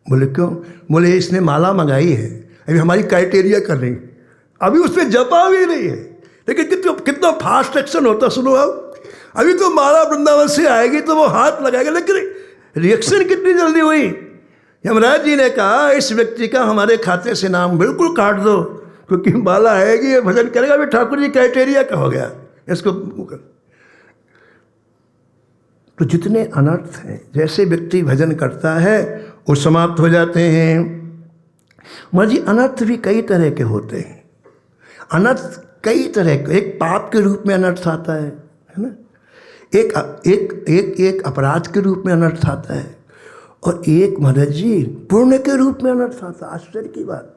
बोले क्यों? बोले इसने माला मंगाई है, अभी हमारी क्राइटेरिया कर रही है, अभी उसमें जपा भी नहीं है। लेकिन कितना फास्ट एक्शन होता सुनो आप। अभी तो माला वृंदावन से आएगी तो वो हाथ लगाएगा, लेकिन रिएक्शन कितनी जल्दी हुई। यमराज जी ने कहा इस व्यक्ति का हमारे खाते से नाम बिल्कुल काट दो, क्योंकि माला आएगी ये भजन करेगा, भी ठाकुर जी क्राइटेरिया का हो गया इसको। तो जितने अनर्थ हैं, जैसे व्यक्ति भजन करता है वो समाप्त हो जाते हैं। महाराज जी अनर्थ भी कई तरह के होते हैं। अनर्थ कई तरह के, एक पाप के रूप में अनर्थ आता है ना, एक अपराध के रूप में अनर्थ आता है, और एक महाराज जी पुण्य के रूप में अनर्थ आता है। आश्चर्य की बात,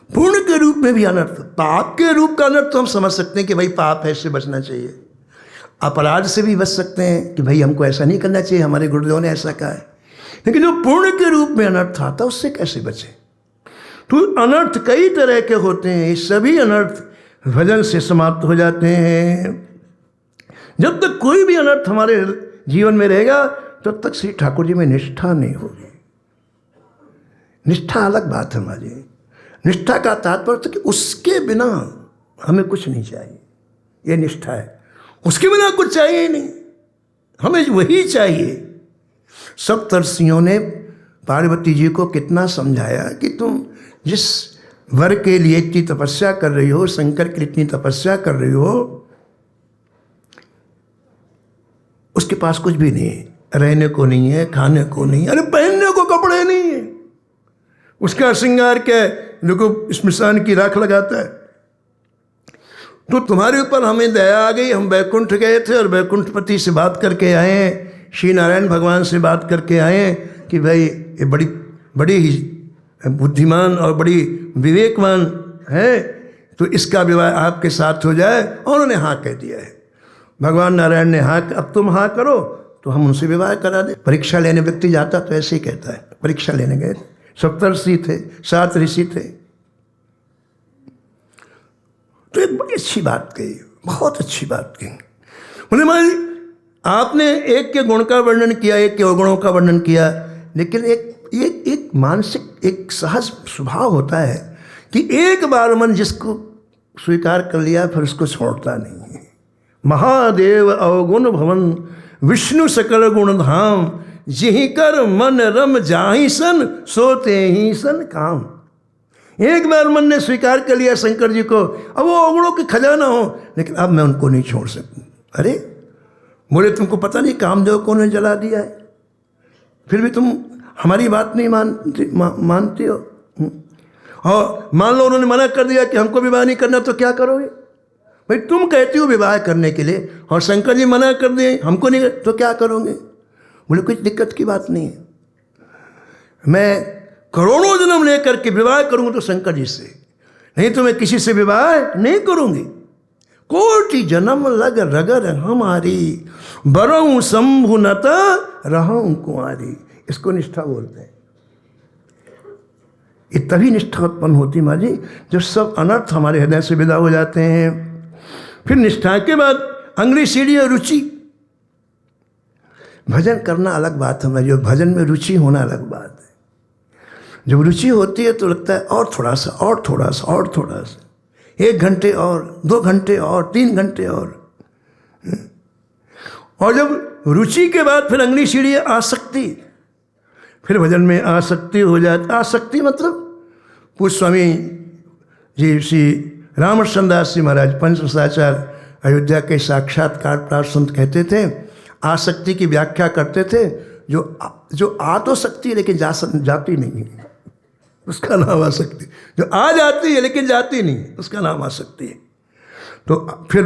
पुण्य के रूप में भी अनर्थ। पाप के रूप का अनर्थ तो हम समझ सकते हैं कि भाई पाप है, इससे बचना चाहिए। अपराध से भी बच सकते हैं कि भाई हमको ऐसा नहीं करना चाहिए, हमारे गुरुदेव ने ऐसा कहा है। लेकिन जो पुण्य के रूप में अनर्थ आता है उससे कैसे बचें? तो अनर्थ कई तरह के होते हैं। ये सभी अनर्थ भजन से समाप्त हो जाते हैं। जब तक कोई भी अनर्थ हमारे जीवन में रहेगा तब तक श्री ठाकुर जी में निष्ठा नहीं होगी। निष्ठा अलग बात है हमारी। निष्ठा का तात्पर्य कि उसके बिना हमें कुछ नहीं चाहिए, ये निष्ठा है। उसके बिना कुछ चाहिए ही नहीं, हमें वही चाहिए। सप्तर्षियों ने पार्वती जी को कितना समझाया कि तुम जिस वर के लिए इतनी तपस्या कर रही हो, शंकर के लिए इतनी तपस्या कर रही हो, उसके पास कुछ भी नहीं है, रहने को नहीं है, खाने को नहीं है, अरे पहनने को कपड़े नहीं है, उसका श्रृंगार क्या है, देखो स्मशान की राख लगाता है। तो तुम्हारे ऊपर हमें दया आ गई, हम वैकुंठ गए थे और वैकुंठपति से बात करके आए हैं, श्री नारायण भगवान से बात करके आए हैं कि भाई ये बड़ी ही बुद्धिमान और बड़ी विवेकवान है, तो इसका विवाह आपके साथ हो जाए। और उन्होंने हाँ कह दिया है। भगवान नारायण ने हाँ, अब तुम हाँ करो तो हम उनसे विवाह करा दें। परीक्षा लेने व्यक्ति जाता तो ऐसे ही कहता है, परीक्षा लेने गए, सप्तर्षि थे, 7 ऋषि थे। तो एक बड़ी अच्छी बात कही, बहुत अच्छी बात कही। बोले भाई आपने एक के गुण का वर्णन किया, एक के अवगुणों का वर्णन किया, लेकिन एक मानसिक एक सहज स्वभाव होता है कि एक बार मन जिसको स्वीकार कर लिया फिर उसको छोड़ता नहीं है। महादेव अवगुण भवन विष्णु सकल गुण धाम, जिहि कर मन रम जाहि सन सोते ही सन काम। एक बार मन ने स्वीकार कर लिया शंकर जी को, अब वो अवगुणों के खजाना हो, लेकिन अब मैं उनको नहीं छोड़ सकूं। अरे बोले तुमको पता नहीं कामदेव को ने जला दिया है, फिर भी तुम हमारी बात नहीं मानते हो। और मान लो उन्होंने मना कर दिया कि हमको विवाह नहीं करना, तो क्या करोगे? भाई तुम कहती हो विवाह करने के लिए और शंकर जी मना कर दिए हमको नहीं, तो क्या करोगे? बोले कुछ दिक्कत की बात नहीं है, मैं करोड़ों जन्म लेकर के विवाह करूंगा तो शंकर जी से, नहीं तो मैं किसी से विवाह नहीं करूंगी। कोटि जन्म लग रगर हमारी, बरऊं शंभु नत रहूं कुंवारी। इसको निष्ठा बोलते हैं। ये तभी निष्ठा उत्पन्न होती माँ जी जब सब अनर्थ हमारे हृदय से विदा हो जाते हैं। फिर निष्ठा के बाद अगली सीढ़ी है रुचि। भजन करना अलग बात है हमारी, भजन में रुचि होना अलग बात है। जब रुचि होती है तो लगता है और थोड़ा सा, और थोड़ा सा, और थोड़ा सा, 1 घंटे और, 2 घंटे और, 3 घंटे और जब रुचि के बाद फिर अगली सीढ़ी है आसक्ति। फिर भजन में आसक्ति हो जाती। आसक्ति मतलब पूज्य स्वामी जी श्री रामकृष्ण दास जी महाराज पंचरसाचार्य अयोध्या के साक्षात्कार प्राप्त संत कहते थे, आसक्ति की व्याख्या करते थे, जो आ तो सकती है लेकिन जाती नहीं है, उसका नाम आसक्ति। जो आ जाती है लेकिन जाती नहीं, उसका नाम आसक्ति है। तो फिर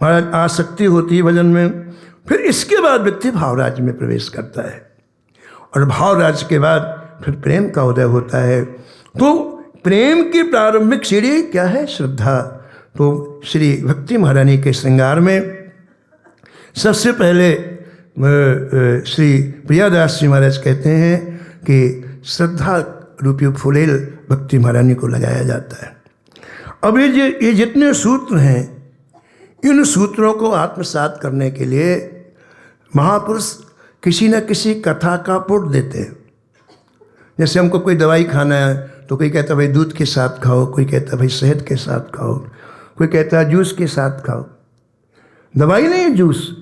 महाराज आसक्ति होती है भजन में। फिर इसके बाद व्यक्ति भावराज में प्रवेश करता है, और भावराज के बाद फिर प्रेम का उदय होता है। तो प्रेम की प्रारंभिक सीढ़ी क्या है? श्रद्धा। तो श्री भक्ति महारानी के श्रृंगार में सबसे पहले श्री प्रियादास जी महाराज कहते हैं कि श्रद्धा रूपी फुलेल भक्ति महारानी को लगाया जाता है। अब ये जितने सूत्र हैं, इन सूत्रों को आत्मसात करने के लिए महापुरुष किसी न किसी कथा का पुट देते हैं। जैसे हमको कोई दवाई खाना है तो कोई कहता है भाई दूध के साथ खाओ, कोई कहता है भाई शहद के साथ खाओ, कोई कहता है जूस के साथ खाओ। दवाई नहीं है जूस,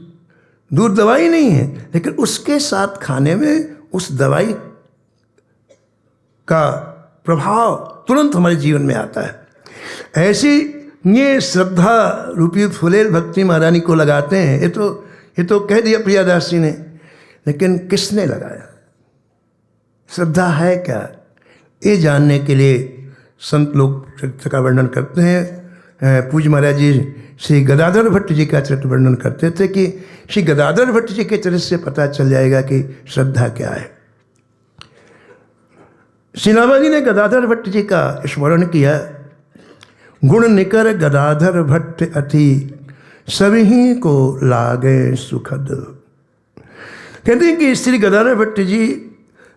दूध दवाई नहीं है, लेकिन उसके साथ खाने में उस दवाई का प्रभाव तुरंत हमारे जीवन में आता है। ऐसी ये श्रद्धा रूपी फुलेल भक्ति महारानी को लगाते हैं। ये तो कह दिया प्रियादास जी ने, लेकिन किसने लगाया? श्रद्धा है क्या? ये जानने के लिए संत लोग चरित्र का वर्णन करते हैं। पूज्य महाराज जी श्री गदाधर भट्ट जी का चरित्र वर्णन करते थे कि श्री गदाधर भट्ट जी के चरित्र से पता चल जाएगा कि श्रद्धा क्या है। श्री नाभा जी ने गदाधर भट्ट जी का स्मरण किया। गुण निकर गदाधर भट्ट अति सभी को लागे सुखद। कहते हैं कि श्री गदाधर भट्ट जी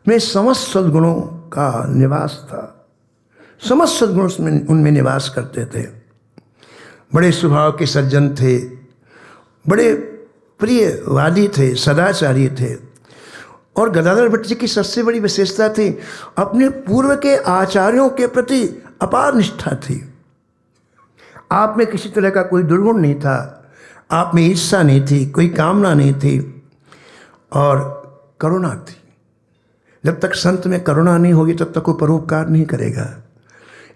में समस्त सद्गुणों का निवास था। समस्त सद्गुण उनमें निवास करते थे। बड़े स्वभाव के सज्जन थे, बड़े प्रियवादी थे, सदाचारी थे। और गदाधर भट्ट जी की सबसे बड़ी विशेषता थी अपने पूर्व के आचार्यों के प्रति अपार निष्ठा थी। आप में किसी तरह का कोई दुर्गुण नहीं था, आप में ईर्ष्या नहीं थी, कोई कामना नहीं थी, और करुणा थी। जब तक संत में करुणा नहीं होगी तब तक वो परोपकार नहीं करेगा।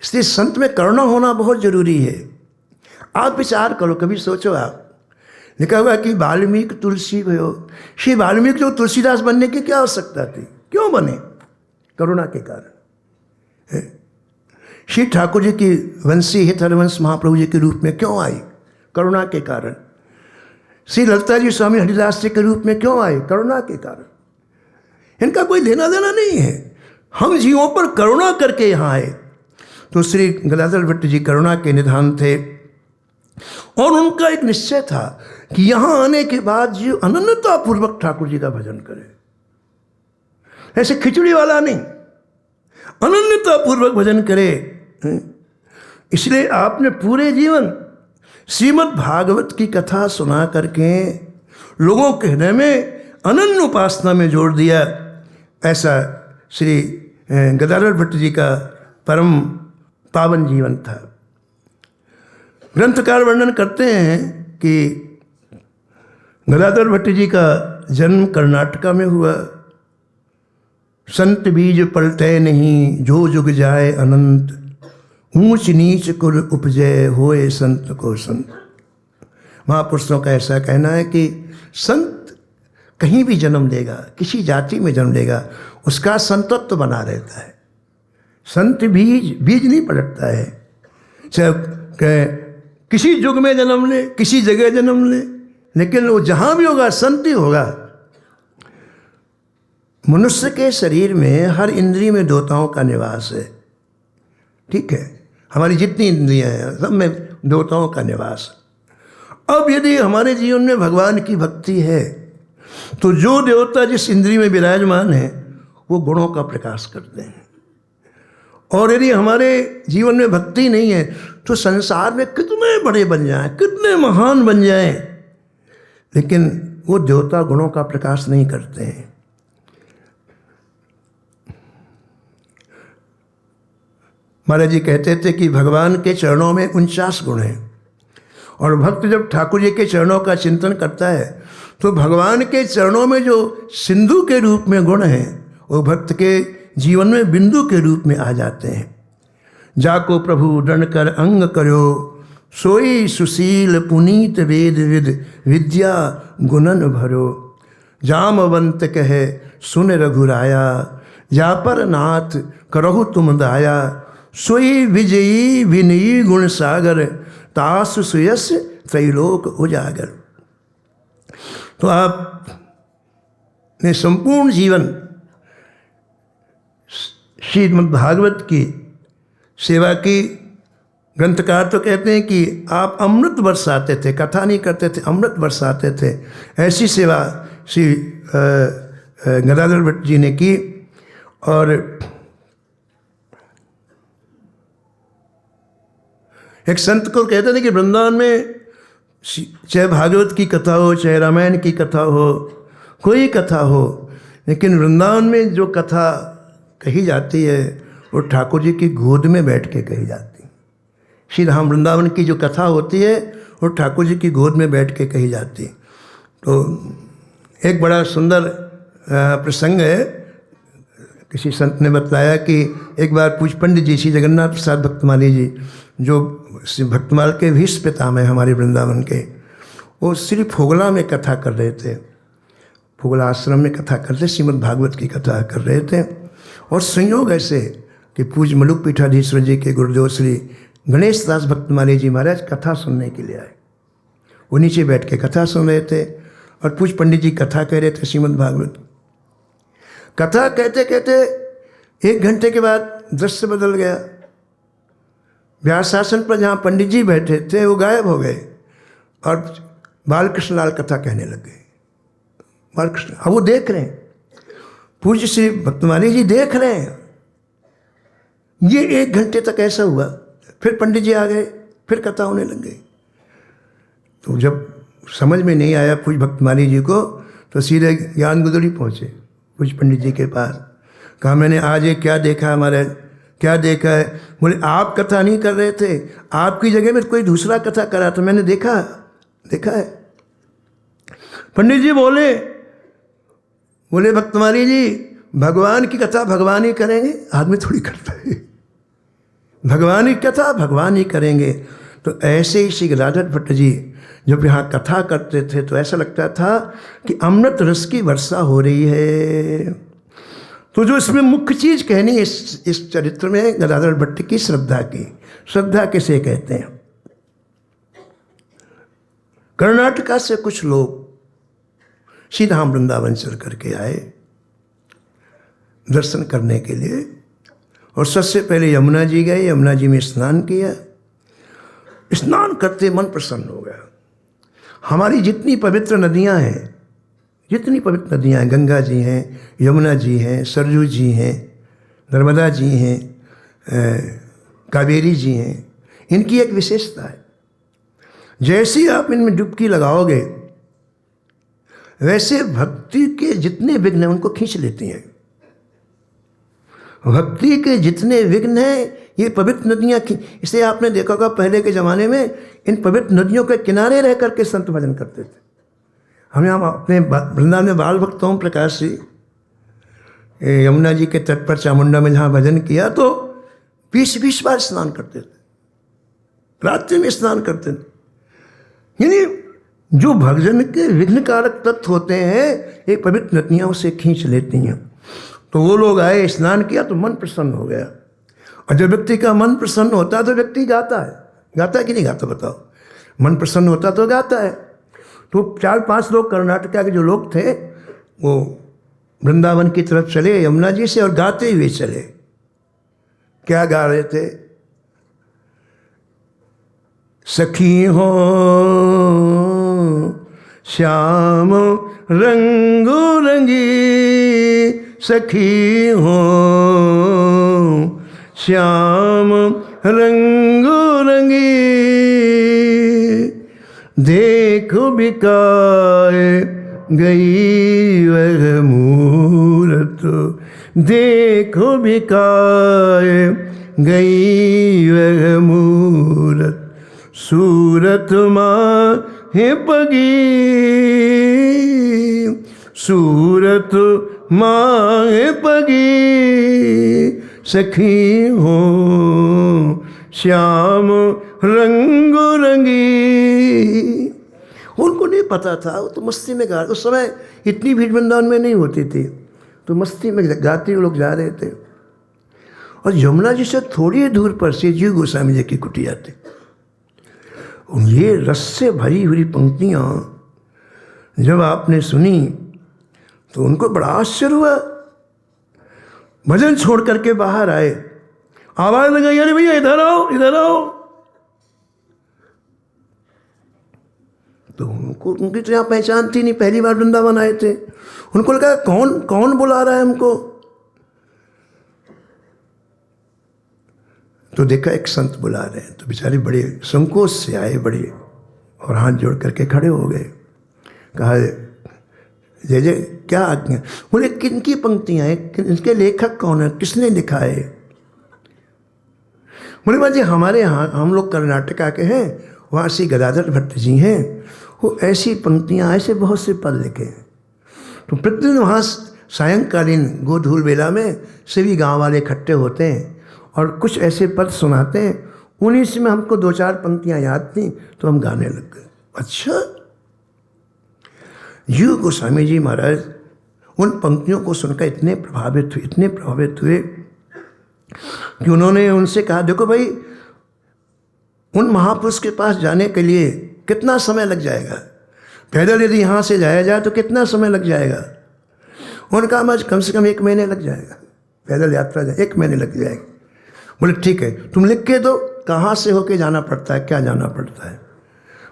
इसलिए संत में करुणा होना बहुत जरूरी है। आप विचार करो, कभी सोचो, आप लिखा हुआ कि वाल्मीकि तुलसी भयो। श्री वाल्मीकि जो तुलसीदास बनने की क्या आवश्यकता थी? क्यों बने? करुणा के कारण। श्री ठाकुर जी की वंशी हित हरिवंश महाप्रभु जी के रूप में क्यों आई? करुणा के कारण। श्री ललिता जी स्वामी हरिदास जी के रूप में क्यों आए? करुणा के कारण। इनका कोई लेना देना नहीं है, हम जीवों पर करुणा करके यहाँ आए। तो श्री गदाधर भट्ट जी करुणा के निधान थे, और उनका एक निश्चय था कि यहाँ आने के बाद जीव अनन्यतापूर्वक ठाकुर जी का भजन करे। ऐसे खिचड़ी वाला नहीं, अनन्यतापूर्वक भजन करे। इसलिए आपने पूरे जीवन श्रीमद् भागवत की कथा सुना करके लोगों के हृदय में अनन्य उपासना में जोड़ दिया। ऐसा श्री गदाधर भट्ट जी का परम पावन जीवन था। ग्रंथकार वर्णन करते हैं कि गदाधर भट्ट जी का जन्म कर्नाटका में हुआ। संत बीज पलटे नहीं जो जुग जाए अनंत, ऊंच नीच कुल उपजय होए संत को संत। महापुरुषों का ऐसा कहना है कि संत कहीं भी जन्म लेगा, किसी जाति में जन्म लेगा, उसका संतत्व बना रहता है। संत बीज नहीं पलटता है। चाहे किसी युग में जन्म ले, किसी जगह जन्म ले, लेकिन वो जहाँ भी होगा संत ही होगा। मनुष्य के शरीर में हर इंद्रिय में देवताओं का निवास है। ठीक है, हमारी जितनी इंद्रियां हैं सब में देवताओं का निवास। अब यदि हमारे जीवन में भगवान की भक्ति है तो जो देवता जिस इंद्रिय में विराजमान है वो गुणों का प्रकाश करते हैं। और यदि हमारे जीवन में भक्ति नहीं है तो संसार में कितने बड़े बन जाएं, कितने महान बन जाएं, लेकिन वो देवता गुणों का प्रकाश नहीं करते हैं। महाराज जी कहते थे कि भगवान के चरणों में 49 गुण हैं, और भक्त जब ठाकुर जी के चरणों का चिंतन करता है तो भगवान के चरणों में जो सिंधु के रूप में गुण हैं वो भक्त के जीवन में बिंदु के रूप में आ जाते हैं। जाको प्रभु दंड कर अंग करो, सोई सुशील पुनीत वेद विद विद्या गुणन भरो। जामवंत कहे सुन रघुराया, जा पर नाथ करहु तुम दाया, सोई विजयी विनयी गुण सागर, तासु सुयस त्रैलोक उजागर। तो आप ने संपूर्ण जीवन श्रीमद् भागवत की सेवा की। ग्रंथकार तो कहते हैं कि आप अमृत बरसाते थे, कथा नहीं करते थे, अमृत बरसाते थे। ऐसी सेवा श्री गदाधर भट्ट जी ने की। और एक संत को कहते थे कि वृंदावन में चाहे भागवत की कथा हो, चाहे रामायण की कथा हो, कोई कथा हो, लेकिन वृंदावन में जो कथा कही जाती है वो ठाकुर जी की गोद में बैठ के कही जाती है। श्री राम वृंदावन की जो कथा होती है वो ठाकुर जी की गोद में बैठ के कही जाती है। तो एक बड़ा सुंदर प्रसंग है। किसी संत ने बताया कि एक बार पूज्य पंडित जी श्री जगन्नाथ प्रसाद भक्तमाली जी, जो भक्तमाल के भीष्म पितामह है हमारे वृंदावन के, वो श्री फोगला में कथा कर रहे थे। फोगला आश्रम में कथा कर रहे, श्रीमद् भागवत की कथा कर रहे थे। और संयोग ऐसे कि पूज्य मलुक पीठाधीश्वर जी के गुरुदेव श्री गणेश दास भक्तमाली जी महाराज कथा सुनने के लिए आए। वो नीचे बैठ के कथा सुन रहे थे और पूज्य पंडित जी कथा कह रहे थे श्रीमद् भागवत। कथा कहते कहते 1 घंटे के बाद दृश्य बदल गया। व्यासासन पर जहाँ पंडित जी बैठे थे वो गायब हो गए और बालकृष्ण लाल कथा कहने लग गए। बालकृष्ण, अब वो देख रहे हैं, पूज्य श्री भक्तमाली जी देख रहे हैं। ये 1 घंटे तक ऐसा हुआ। फिर पंडित जी आ गए, फिर कथा होने लग गई। तो जब समझ में नहीं आया पूज्य भक्तमाली जी को, तो सीधे ज्ञान गुदड़ी पहुँचे पूज्य पंडित जी के पास। कहा मैंने आज ये क्या देखा हमारे, क्या देखा है? बोले आप कथा नहीं कर रहे थे, आपकी जगह में कोई दूसरा कथा कर रहा था, मैंने देखा है। पंडित जी बोले भक्तमाली जी, भगवान की कथा भगवान ही करेंगे, आदमी थोड़ी करता है। भगवान की कथा भगवान ही करेंगे। तो ऐसे ही श्री गदाधर भट्ट जी जब यहाँ कथा करते थे तो ऐसा लगता था कि अमृत रस की वर्षा हो रही है। तो जो इसमें मुख्य चीज़ कहनी है इस चरित्र में गदाधर भट्ट की श्रद्धा की। श्रद्धा किसे कहते हैं? कर्नाटका से कुछ लोग सीधा वृंदावन चल करके आए दर्शन करने के लिए, और सबसे पहले यमुना जी गए। यमुना जी में स्नान किया। स्नान करते मन प्रसन्न हो गया। हमारी जितनी पवित्र नदियां हैं, गंगा जी हैं, यमुना जी हैं, सरजू जी हैं, नर्मदा जी हैं, कावेरी जी हैं, इनकी एक विशेषता है, जैसे ही आप इनमें डुबकी लगाओगे वैसे भक्ति के जितने विघ्न हैं उनको खींच लेती हैं। भक्ति के जितने विघ्न हैं ये पवित्र नदियाँ इसे आपने देखा होगा पहले के ज़माने में इन पवित्र नदियों के किनारे रह करके संत भजन करते थे। हम अपने वृंदावन में बाल भक्त ओम प्रकाश जी यमुना जी के तट पर चामुंडा में जहाँ भजन किया तो 20-20 बार स्नान करते थे, रात्रि में स्नान करते थे। यानी जो भजन के विघ्न कारक तत्व होते हैं ये पवित्र नदियाँ उसे खींच लेती हैं। तो वो लोग आए, स्नान किया तो मन प्रसन्न हो गया। और जब व्यक्ति का मन प्रसन्न होता है तो व्यक्ति गाता है कि नहीं गाता बताओ? मन प्रसन्न होता तो गाता है। तो 4-5 लोग कर्नाटका के जो लोग थे वो वृंदावन की तरफ चले यमुना जी से और गाते हुए चले। क्या गा रहे थे? सखी हो श्याम रंगो रंगी, सखी हो श्याम रंगो रंगी, देखो बिकाए गई वह मूरत, देखो बिकाए गई वह मूरत, सूरत माहे पगी, सूरत माहे पगी, सखी हो श्याम रंगो रंगी। उनको नहीं पता था, वो तो मस्ती में गा, उस समय इतनी भीड़ वृंदावन में नहीं होती थी, तो मस्ती में गाते हुए लोग जा रहे थे। और यमुना जी से थोड़ी ही दूर पर से जीव गोस्वामी जी की कुटिया थी। ये रस से भरी हुई पंक्तियाँ जब आपने सुनी तो उनको बड़ा आश्चर्य हुआ। भजन छोड़ करके बाहर आए, आवाज लगाई, अरे भैया इधर आओ इधर आओ। तो उनको उनकी तो यहाँ पहचान थी नहीं, पहली बार वृंदावन आए थे। उनको लगा कौन कौन बुला रहा है हमको। तो देखा एक संत बुला रहे हैं, तो बेचारे बड़े संकोच से आए बड़े, और हाथ जोड़ करके खड़े हो गए। कहा जय जय, क्या आज्ञा। बोले किनकी पंक्तियाँ हैं, इनके लेखक कौन है, किसने लिखा है। बोले बाजी हमारे यहाँ, हम लोग कर्नाटका के हैं, वहाँ श्री गदाधर भट्ट जी हैं, वो ऐसी पंक्तियाँ ऐसे बहुत से पद लिखे हैं। तो प्रतिदिन वहाँ सायंकालीन गोधूल बेला में सभी गांव वाले इकट्ठे होते हैं और कुछ ऐसे पद सुनाते हैं। उन्हीं से में हमको 2-4 पंक्तियाँ याद थी तो हम गाने लग गए। अच्छा, जीव गोस्वामी जी महाराज उन पंक्तियों को सुनकर इतने प्रभावित हुए कि उन्होंने उनसे कहा, देखो भाई, उन महापुरुष के पास जाने के लिए कितना समय लग जाएगा, पैदल यदि यहाँ से जाया जाए तो कितना समय लग जाएगा। उनका आज कम से कम 1 महीने लग जाएगा, पैदल यात्रा जाए 1 महीने लग जाएगा। बोले ठीक है, तुम लिख के दो, कहाँ से होके जाना पड़ता है, क्या जाना पड़ता है।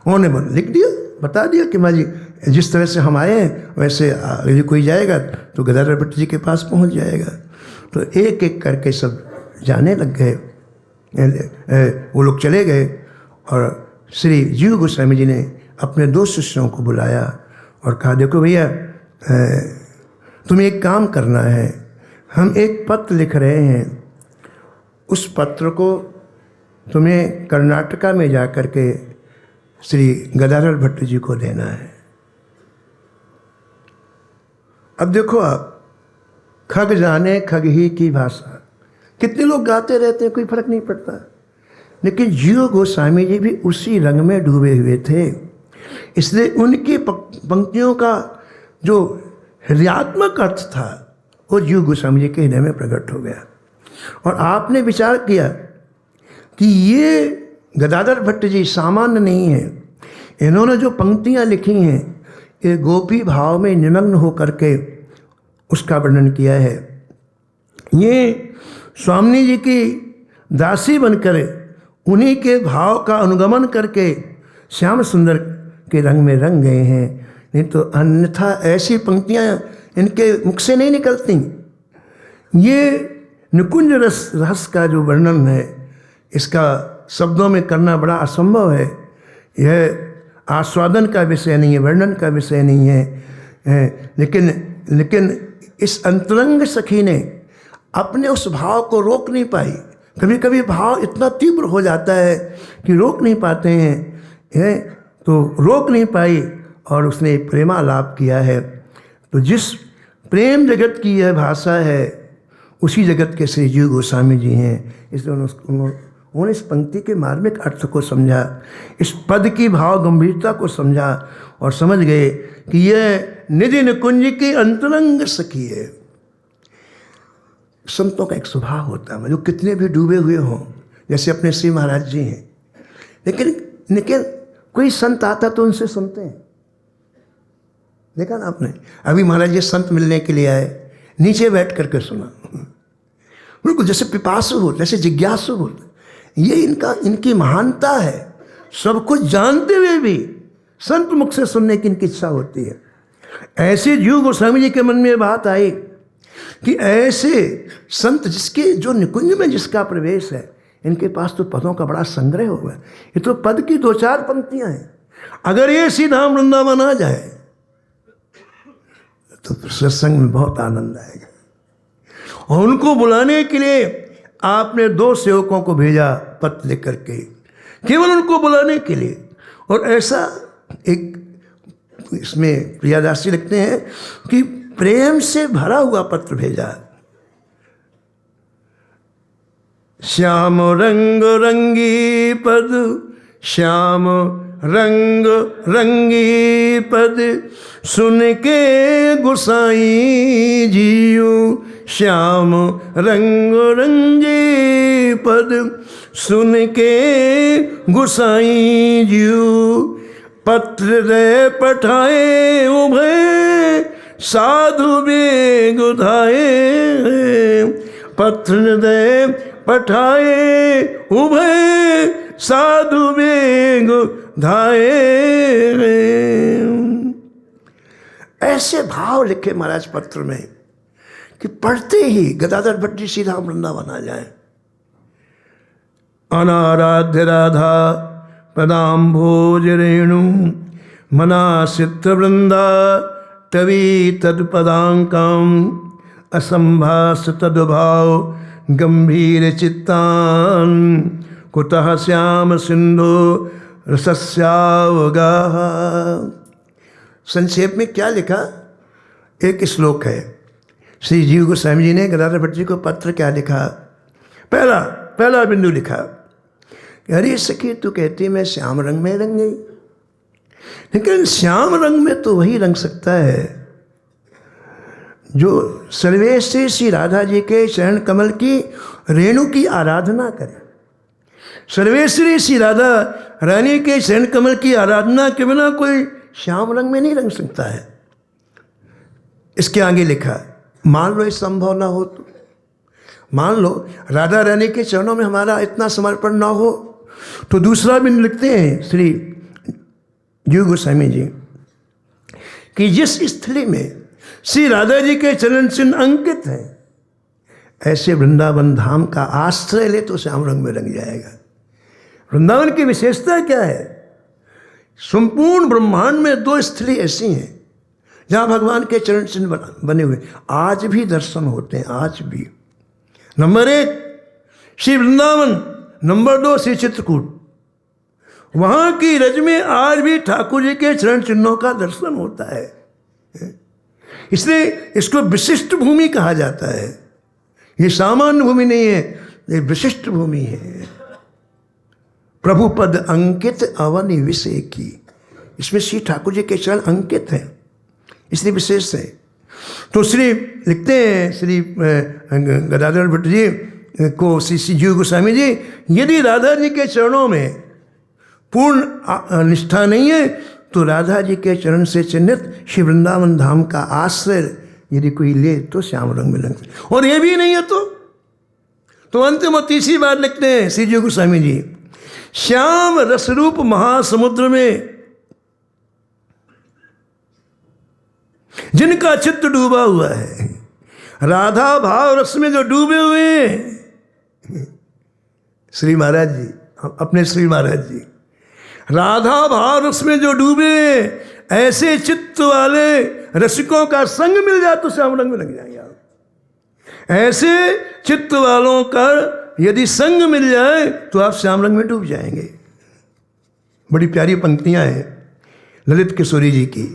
उन्होंने बोले लिख दिया, बता दिया कि माँ जी जिस तरह से हम आए हैं वैसे यदि कोई जाएगा तो गदाधर भट्ट जी के पास पहुँच जाएगा। तो एक एक करके सब जाने लग गए। वो लोग चले गए और श्री जीव गोस्वामी जी ने अपने 2 शिष्यों को बुलाया और कहा, देखो भैया, तुम्हें एक काम करना है, हम एक पत्र लिख रहे हैं, उस पत्र को तुम्हें कर्नाटका में जा कर के श्री गदाधर भट्ट जी को देना है। अब देखो आप, खग जाने खग ही की भाषा, कितने लोग गाते रहते हैं, कोई फर्क नहीं पड़ता। लेकिन जीव गोस्वामी जी भी उसी रंग में डूबे हुए थे, इसलिए उनकी पंक्तियों का जो हृदयात्मक अर्थ था वो जीव गोस्वामी जी के हृदय में प्रकट हो गया। और आपने विचार किया कि ये गदाधर भट्ट जी सामान्य नहीं है, इन्होंने जो पंक्तियाँ लिखी हैं ये गोपी भाव में निमग्न होकर के उसका वर्णन किया है। ये स्वामी जी की दासी बनकर उन्हीं के भाव का अनुगमन करके श्याम सुंदर के रंग में रंग गए हैं, नहीं तो अन्यथा ऐसी पंक्तियाँ इनके मुख से नहीं निकलती। ये निकुंज रस का जो वर्णन है, इसका शब्दों में करना बड़ा असंभव है। यह आस्वादन का विषय नहीं है, वर्णन का विषय नहीं है। लेकिन इस अंतरंग सखी ने अपने उस भाव को रोक नहीं पाई। कभी कभी भाव इतना तीव्र हो जाता है कि रोक नहीं पाते हैं, तो रोक नहीं पाई और उसने प्रेमालाप किया है। तो जिस प्रेम जगत की यह भाषा है उसी जगत के श्री जीव गोस्वामी जी हैं। इसलिए उन्होंने इस पंक्ति के मार्मिक अर्थ को समझा, इस पद की भाव गंभीरता को समझा और समझ गए कि यह निधि निकुंज की अंतरंग सखी है। संतों का एक स्वभाव होता है, जो कितने भी डूबे हुए हों, जैसे अपने श्री महाराज जी हैं, लेकिन कोई संत आता तो उनसे सुनते हैं। देखा ना आपने, अभी महाराज जी संत मिलने के लिए आए, नीचे बैठ करके सुना, बिल्कुल जैसे पिपासु हो, जैसे जिज्ञासु हो। ये इनकी महानता है। सब कुछ जानते हुए भी संत मुख से सुनने की इनकी इच्छा होती है। ऐसे जीव गोस्वामी जी के मन में बात आई कि ऐसे संत जिसके जो निकुंज में जिसका प्रवेश है, इनके पास तो पदों का बड़ा संग्रह होगा। ये तो पद की 2-4 पंक्तियां हैं। अगर ये सीधा वृंदावन आ जाए तो सत्संग में बहुत आनंद आएगा। और उनको बुलाने के लिए आपने 2 सेवकों को भेजा पत्र लिख करके, केवल उनको बुलाने के लिए। और ऐसा एक इसमें प्रियादास जी लिखते हैं कि प्रेम से भरा हुआ पत्र भेजा। श्याम रंग रंगी पद, श्याम रंग रंगी पद, सुन के गोसाई जीव श्याम रंग रंगे पद सुन के गुसाई जीव पत्र दे पठाए उभय साधु बेग उधाए पत्र दे पठाए उभय साधु बेग धाए। ऐसे भाव लिखे महाराज पत्र में कि पढ़ते ही गदाधर भट्ट जी सीधा वृंदावन आ जाए। अनाराध्य राधा पदाम्भोज रेणु मनासित्र वृंदा तवी तत्पदांकम असंभास तदभाव गंभीर चित्तान कुतः श्याम सिंधु रसस्यावगाह। संक्षेप में क्या लिखा? एक श्लोक है। श्री जीव गोस्वामी जी ने गदाधर भट्ट जी को पत्र क्या लिखा? पहला बिंदु लिखा, अरे सखी तू कहती मैं श्याम रंग में रंग गई, लेकिन श्याम रंग में तो वही रंग सकता है जो सर्वेश्वरी श्री राधा जी के चरण कमल की रेणु की आराधना करे। सर्वेश्वरी श्री राधा रानी के चरण कमल की आराधना के बिना कोई श्याम रंग में नहीं रंग सकता है। इसके आगे लिखा, मान लो ये संभव ना हो तो, मान लो राधा रानी के चरणों में हमारा इतना समर्पण ना हो तो दूसरा बिंदु लिखते हैं श्री जीव गोस्वामी जी कि जिस स्थली में श्री राधा जी के चरण चिन्ह अंकित हैं, ऐसे वृंदावन धाम का आश्रय ले तो श्याम रंग में रंग जाएगा। वृंदावन की विशेषता क्या है? संपूर्ण ब्रह्मांड में 2 स्थली ऐसी हैं जहाँ भगवान के चरण चिन्ह बने हुए आज भी दर्शन होते हैं, आज भी। Number 1 Shri Vrindavan, number 2 Shri Chitrakoot. वहाँ की रज में आज भी ठाकुर जी के चरण चिन्हों का दर्शन होता है, इसलिए इसको विशिष्ट भूमि कहा जाता है। ये सामान्य भूमि नहीं है, ये विशिष्ट भूमि है। प्रभु पद अंकित अवनि विषय की, इसमें श्री ठाकुर जी के चरण अंकित हैं, इसलिए विशेष है। तो श्री लिखते हैं श्री गदाधर भट्ट जी को श्री जीव गोस्वामी जी, यदि राधा जी के चरणों में पूर्ण निष्ठा नहीं है तो राधा जी के चरण से चिन्हित श्री वृंदावन धाम का आश्रय यदि कोई ले तो श्याम रंग में रंग, और ये भी नहीं है तो अंतिम और तीसरी बात लिखते हैं श्री जीव गोस्वामी जी, श्याम रसरूप महासमुद्र में जिनका चित्त डूबा हुआ है, राधा भाव रस में जो डूबे हुए हैं श्री महाराज जी, अपने श्री महाराज जी राधा भाव रस में जो डूबे, ऐसे चित्त वाले रसिकों का संग मिल जाए तो श्याम रंग में लग जाएंगे आप। ऐसे चित्त वालों का यदि संग मिल जाए तो आप श्याम रंग में डूब जाएंगे। बड़ी प्यारी पंक्तियां हैं ललित किशोरी जी की।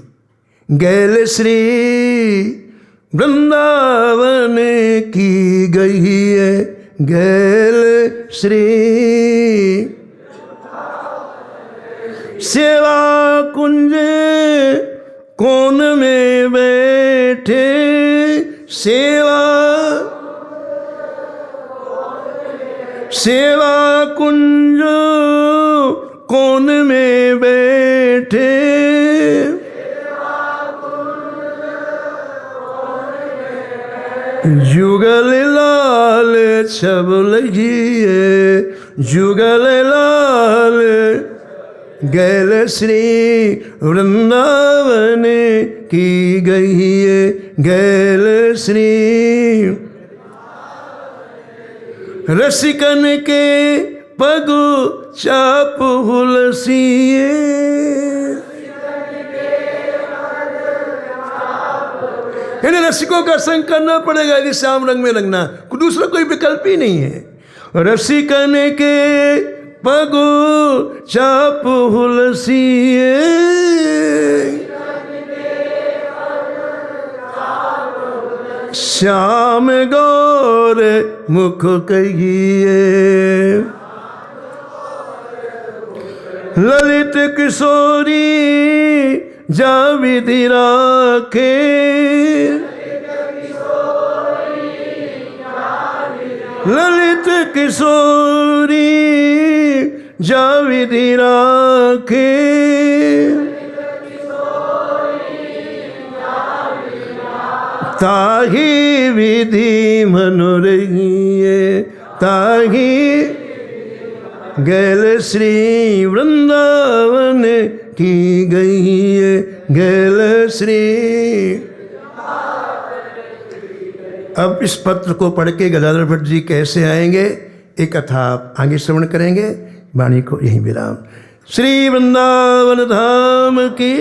गैल श्री वृंदावन की गई है, गैल श्री सेवा कुंज कोन में बैठे, सेवा कुंज कोन में बैठे, जुगल लाल छबल जिए, जुगल लाल गैल श्री वृंदावन की गई है, गैल श्री रसिकन के पग चाप हुलसिए। इन्हें रसिकों का संग करना पड़ेगा यदि श्याम रंग में रंगना, दूसरा कोई विकल्प ही नहीं है। रसिकन के पग चाप हुलसिए, श्याम गौर मुख कहिए, ललित किशोरी जा विधि राखे, ललित किशोरी जा विधि राखे, ताही विधि मनोरहिए, ताही गैल श्री वृंदावन की गई है, गैल श्री। अब इस पत्र को पढ़ के गदाधर भट्ट जी कैसे आएंगे, एक कथा आप आगे श्रवण करेंगे। वाणी को यहीं विराम। श्री वृंदावन धाम की